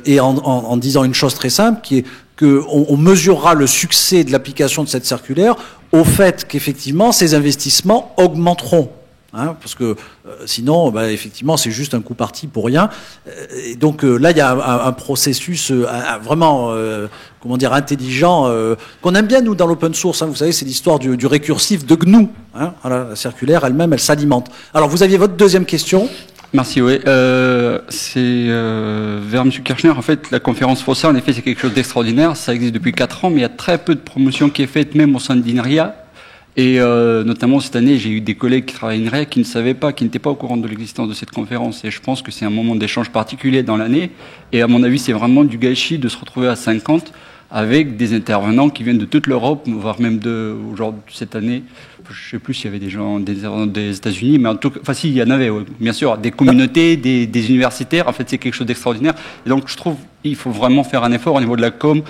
et en disant une chose très simple, qui est qu'on mesurera le succès de l'application de cette circulaire au fait qu'effectivement ces investissements augmenteront. Parce que sinon, effectivement, c'est juste un coup parti pour rien. Et donc là, il y a un processus vraiment, intelligent, qu'on aime bien nous dans l'open source. Vous savez, c'est l'histoire du récursif de GNU. Voilà, la circulaire elle-même, elle s'alimente. Alors, vous aviez votre deuxième question. Merci, oui. C'est vers M. Kirchner. En fait, la conférence FOSSA, en effet, c'est quelque chose d'extraordinaire. Ça existe depuis 4 ans, mais il y a très peu de promotion qui est faite, même au sein de l'INRIA. Et notamment cette année, j'ai eu des collègues qui travaillent à l'INRIA qui ne savaient pas, qui n'étaient pas au courant de l'existence de cette conférence. Et je pense que c'est un moment d'échange particulier dans l'année. Et à mon avis, c'est vraiment du gâchis de se retrouver à 50 avec des intervenants qui viennent de toute l'Europe, voire même aujourd'hui, cette année. Je ne sais plus s'il y avait des gens des États-Unis, mais en tout cas, enfin si, il y en avait, bien sûr, des communautés, des universitaires. En fait, c'est quelque chose d'extraordinaire. Et donc, je trouve qu'il faut vraiment faire un effort au niveau de la com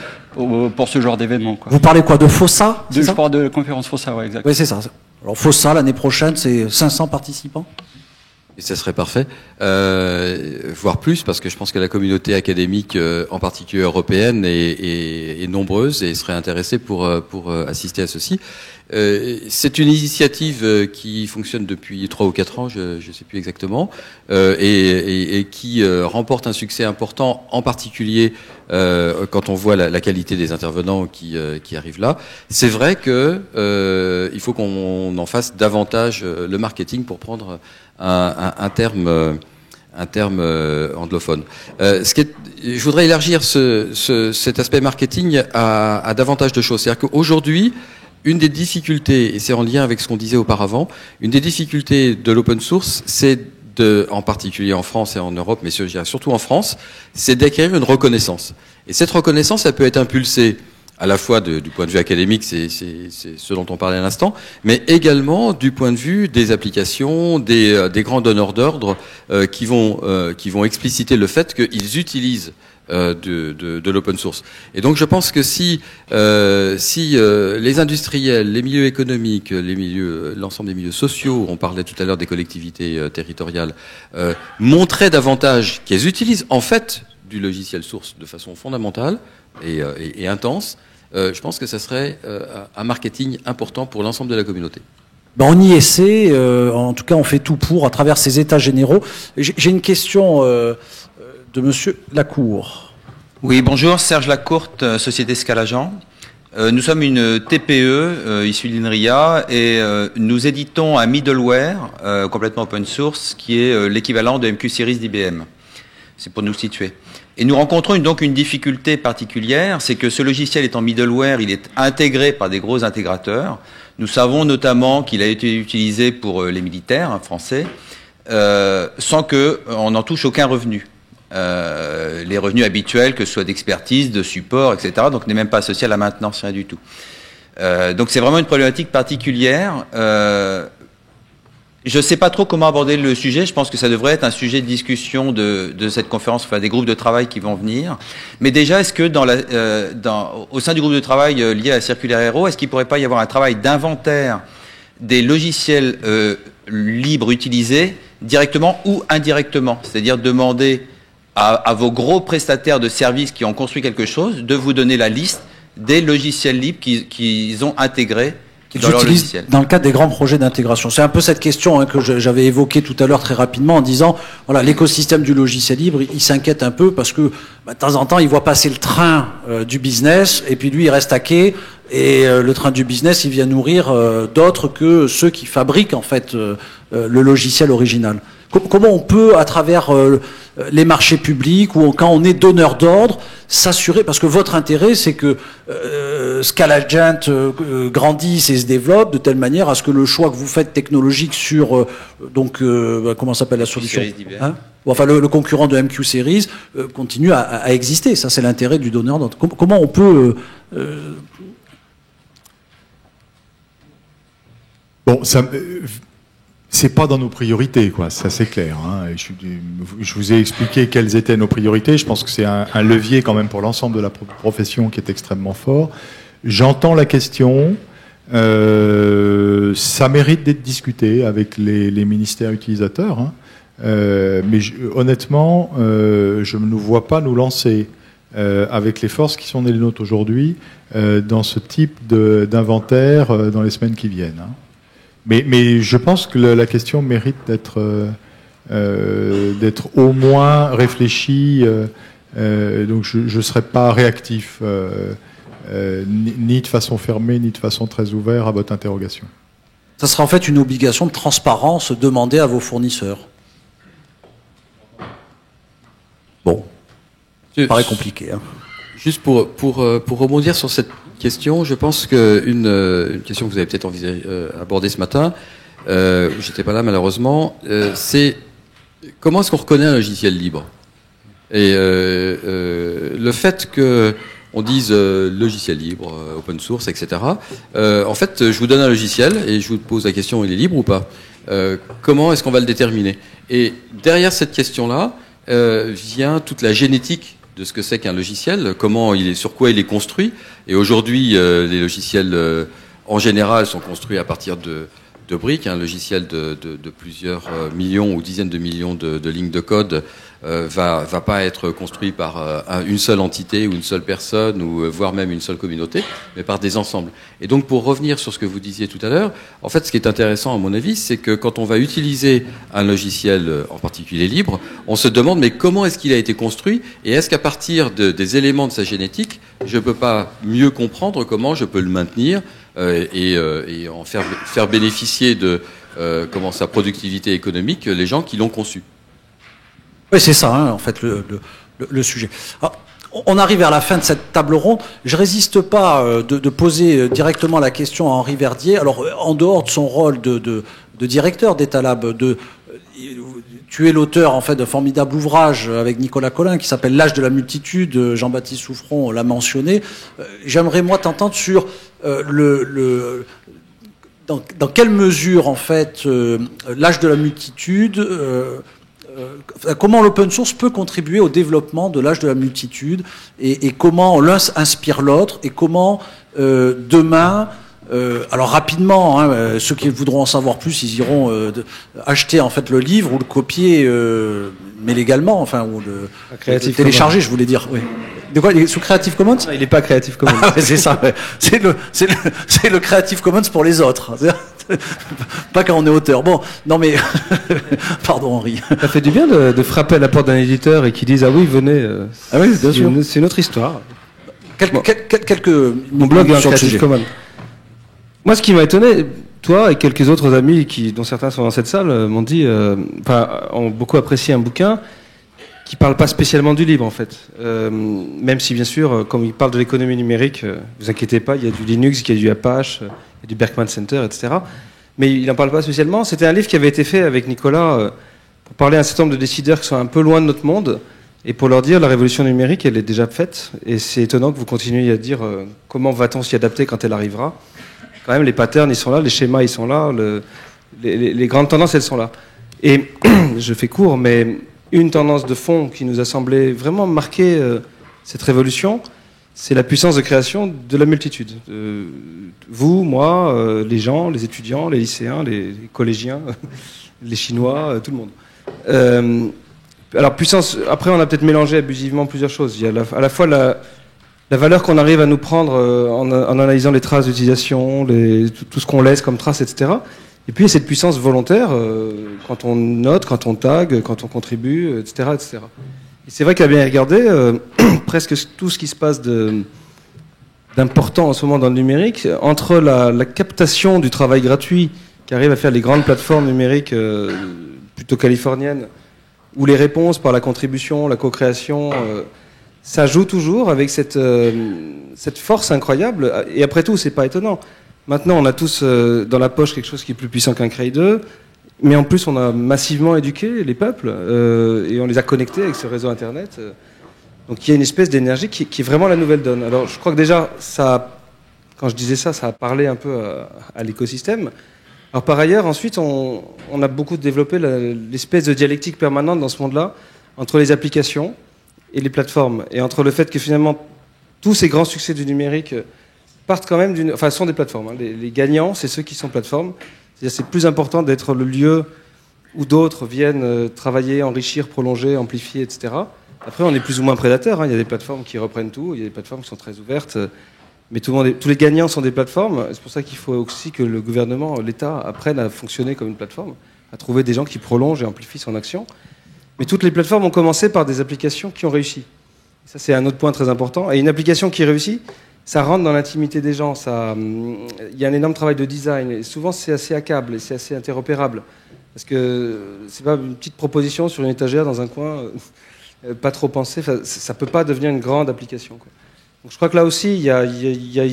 pour ce genre d'événement. Vous parlez quoi, de FOSSA? Je parle de la conférence FOSSA, oui, exactement. Oui, c'est ça. Alors FOSSA, l'année prochaine, c'est 500 participants? Et ça serait parfait, voire plus, parce que je pense que la communauté académique, en particulier européenne, est nombreuse et serait intéressée pour assister à ceci. C'est une initiative qui fonctionne depuis 3 ou 4 ans, je ne sais plus exactement, et qui remporte un succès important, en particulier quand on voit la qualité des intervenants qui arrivent là. C'est vrai que il faut qu'on en fasse davantage le marketing, pour prendre un terme anglophone. Je voudrais élargir cet aspect marketing à davantage de choses. C'est-à-dire qu'aujourd'hui, une des difficultés, et c'est en lien avec ce qu'on disait auparavant, une des difficultés de l'open source, c'est en particulier en France et en Europe, mais surtout en France, c'est d'acquérir une reconnaissance. Et cette reconnaissance, ça peut être impulsée à la fois du point de vue académique, c'est ce dont on parlait à l'instant, mais également du point de vue des applications, des grands donneurs d'ordre qui vont expliciter le fait qu'ils utilisent de l'open source. Et donc je pense que si les industriels, les milieux économiques, l'ensemble des milieux sociaux, on parlait tout à l'heure des collectivités territoriales, montraient davantage qu'elles utilisent en fait du logiciel source de façon fondamentale et intense, je pense que ça serait un marketing important pour l'ensemble de la communauté. Ben on y essaie, en tout cas on fait tout pour, à travers ces états généraux. J'ai une question de monsieur Lacour. Oui, bonjour, Serge Lacourte, Société Scalageant. Nous sommes une TPE issue de l'INRIA et nous éditons un middleware complètement open source qui est l'équivalent de MQ Series d'IBM. C'est pour nous situer. Et nous rencontrons donc une difficulté particulière, c'est que ce logiciel étant middleware, il est intégré par des gros intégrateurs. Nous savons notamment qu'il a été utilisé pour les militaires français, sans qu'on n'en touche aucun revenu. Les revenus habituels, que ce soit d'expertise, de support, etc., donc n'est même pas associé à la maintenance, rien du tout. Donc c'est vraiment une problématique particulière. Je ne sais pas trop comment aborder le sujet. Je pense que ça devrait être un sujet de discussion de cette conférence, enfin des groupes de travail qui vont venir. Mais déjà, est-ce que au sein du groupe de travail lié à la Circulaire Héros, est-ce qu'il ne pourrait pas y avoir un travail d'inventaire des logiciels libres utilisés directement ou indirectement? C'est-à-dire demander à vos gros prestataires de services qui ont construit quelque chose de vous donner la liste des logiciels libres qu'ils ont intégrés dans leur logiciel. Dans le cadre des grands projets d'intégration. C'est un peu cette question que j'avais évoquée tout à l'heure très rapidement en disant, voilà, l'écosystème du logiciel libre, il s'inquiète un peu parce que de temps en temps, il voit passer le train du business et puis lui, il reste à quai et le train du business, il vient nourrir d'autres que ceux qui fabriquent en fait le logiciel original. Comment on peut, à travers les marchés publics ou quand on est donneur d'ordre, s'assurer, parce que votre intérêt, c'est que Scalagent grandisse et se développe de telle manière à ce que le choix que vous faites technologique sur, comment s'appelle la solution, hein, enfin le concurrent de MQ Series continue à exister. Ça, c'est l'intérêt du donneur d'ordre. Comment on peut Bon, c'est pas dans nos priorités, quoi. Ça, c'est clair. Hein. Je vous ai expliqué quelles étaient nos priorités. Je pense que c'est un levier quand même pour l'ensemble de la profession qui est extrêmement fort. J'entends la question. Ça mérite d'être discuté avec les ministères utilisateurs. Hein. Mais honnêtement, je ne nous vois pas nous lancer avec les forces qui sont les nôtres aujourd'hui dans ce type d'inventaire dans les semaines qui viennent. Hein. Mais je pense que la question mérite d'être au moins réfléchie. Donc je ne serai pas réactif, ni de façon fermée, ni de façon très ouverte à votre interrogation. Ça sera en fait une obligation de transparence demandée à vos fournisseurs. Bon, ça paraît compliqué. Hein. Juste pour rebondir sur cette question, je pense qu'une question que vous avez peut-être abordée ce matin, j'étais pas là malheureusement, c'est comment est-ce qu'on reconnaît un logiciel libre? Et le fait que on dise logiciel libre, open source, etc. En fait, je vous donne un logiciel et je vous pose la question, il est libre ou pas? Comment est-ce qu'on va le déterminer? Et derrière cette question-là vient toute la génétique de ce que c'est qu'un logiciel, sur quoi il est construit. Et aujourd'hui, les logiciels en général sont construits à partir briques, un logiciel de plusieurs millions ou dizaines de millions de lignes de code va pas être construit par une seule entité ou une seule personne ou voire même une seule communauté, mais par des ensembles. Et donc pour revenir sur ce que vous disiez tout à l'heure, en fait ce qui est intéressant à mon avis, c'est que quand on va utiliser un logiciel en particulier libre, on se demande mais comment est-ce qu'il a été construit et est-ce qu'à partir des éléments de sa génétique, je peux pas mieux comprendre comment je peux le maintenir et en faire bénéficier de sa productivité économique les gens qui l'ont conçu. Oui, c'est ça, en fait, le sujet. Alors, on arrive vers la fin de cette table ronde. Je résiste pas de poser directement la question à Henri Verdier. Alors, en dehors de son rôle de directeur d'Etalab, tu es l'auteur en fait d'un formidable ouvrage avec Nicolas Collin qui s'appelle L'âge de la multitude. Jean-Baptiste Souffron l'a mentionné. J'aimerais moi t'entendre sur dans quelle mesure en fait l'âge de la multitude comment l'open source peut contribuer au développement de l'âge de la multitude et comment l'un inspire l'autre et comment demain alors rapidement, ceux qui voudront en savoir plus, ils iront acheter en fait le livre ou le copier, mais légalement, enfin ou le télécharger, je voulais dire. Oui. De quoi? Il est sous Creative Commons? Non, il n'est pas Creative Commons. Ah, ouais, c'est ça. Ouais. C'est le Creative Commons pour les autres. Pas quand on est auteur. Bon, non mais pardon Henri. Ça fait du bien de frapper à la porte d'un éditeur et qu'ils disent ah oui venez. Ah oui, bien sûr. C'est une autre histoire. Quelques mon blog est un Creative Commons. Moi, ce qui m'a étonné, toi et quelques autres amis dont certains sont dans cette salle, m'ont dit, ont beaucoup apprécié un bouquin qui parle pas spécialement du libre en fait. Même si bien sûr, comme il parle de l'économie numérique, vous inquiétez pas, il y a du Linux, il y a du Apache, il y a du Berkman Center, etc. Mais il n'en parle pas spécialement. C'était un livre qui avait été fait avec Nicolas pour parler à un certain nombre de décideurs qui sont un peu loin de notre monde et pour leur dire la révolution numérique, elle est déjà faite. Et c'est étonnant que vous continuiez à dire comment va-t-on s'y adapter quand elle arrivera. Quand même, les patterns, ils sont là, les schémas, ils sont là, les grandes tendances, elles sont là. Et je fais court, mais une tendance de fond qui nous a semblé vraiment marquer cette révolution, c'est la puissance de création de la multitude. Vous, moi, les gens, les étudiants, les lycéens, les collégiens, les Chinois, tout le monde. Alors, puissance, après, on a peut-être mélangé abusivement plusieurs choses. Il y a à la fois la valeur qu'on arrive à nous prendre en analysant les traces d'utilisation, tout ce qu'on laisse comme traces, etc. Et puis, il y a cette puissance volontaire quand on note, quand on tag, quand on contribue, etc. etc. Et c'est vrai qu'à bien regarder, presque tout ce qui se passe d'important en ce moment dans le numérique, entre la captation du travail gratuit qui arrive à faire les grandes plateformes numériques plutôt californiennes, ou les réponses par la contribution, la co-création... ça joue toujours avec cette force incroyable. Et après tout, c'est pas étonnant. Maintenant, on a tous dans la poche quelque chose qui est plus puissant qu'un Cray 2. Mais en plus, on a massivement éduqué les peuples et on les a connectés avec ce réseau Internet. Donc il y a une espèce d'énergie qui est vraiment la nouvelle donne. Alors je crois que déjà, quand je disais ça a parlé un peu à l'écosystème. Alors par ailleurs, ensuite, on a beaucoup développé l'espèce de dialectique permanente dans ce monde-là entre les applications et les plateformes, et entre le fait que finalement tous ces grands succès du numérique partent quand même sont des plateformes. Les gagnants, c'est ceux qui sont plateformes. C'est-à-dire c'est plus important d'être le lieu où d'autres viennent travailler, enrichir, prolonger, amplifier, etc. Après, on est plus ou moins prédateurs. Il y a des plateformes qui reprennent tout, il y a des plateformes qui sont très ouvertes, mais tous les gagnants sont des plateformes. C'est pour ça qu'il faut aussi que le gouvernement, l'État, apprenne à fonctionner comme une plateforme, à trouver des gens qui prolongent et amplifient son action. Mais toutes les plateformes ont commencé par des applications qui ont réussi. Ça, c'est un autre point très important. Et une application qui réussit, ça rentre dans l'intimité des gens. Il y a un énorme travail de design. Et souvent, c'est assez hackable et c'est assez interopérable. Parce que c'est pas une petite proposition sur une étagère dans un coin, pas trop pensée. Ça peut pas devenir une grande application, quoi. Donc, je crois que là aussi, il y a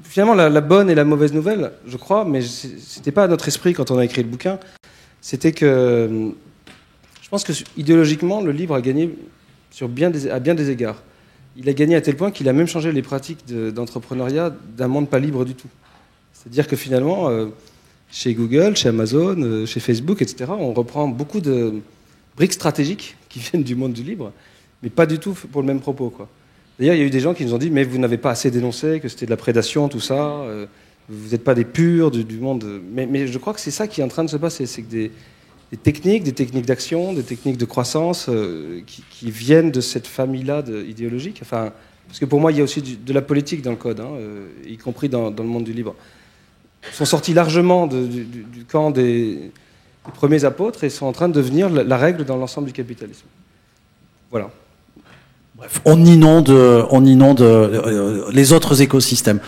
finalement, la bonne et la mauvaise nouvelle, je crois, mais c'était pas à notre esprit quand on a écrit le bouquin. C'était que je pense que idéologiquement, le livre a gagné à bien des égards. Il a gagné à tel point qu'il a même changé les pratiques d'entrepreneuriat d'un monde pas libre du tout. C'est-à-dire que finalement, chez Google, chez Amazon, chez Facebook, etc., on reprend beaucoup de briques stratégiques qui viennent du monde du libre, mais pas du tout pour le même propos, quoi. D'ailleurs, il y a eu des gens qui nous ont dit « mais vous n'avez pas assez dénoncé, que c'était de la prédation, tout ça, Vous n'êtes pas des purs du monde. Mais je crois que c'est ça qui est en train de se passer. C'est que des techniques d'action, des techniques de croissance qui viennent de cette famille-là idéologique. Enfin, parce que pour moi, il y a aussi de la politique dans le code, y compris dans le monde du libre. Ils sont sortis largement du camp des premiers apôtres et sont en train de devenir la règle dans l'ensemble du capitalisme. Voilà. Bref, on inonde les autres écosystèmes.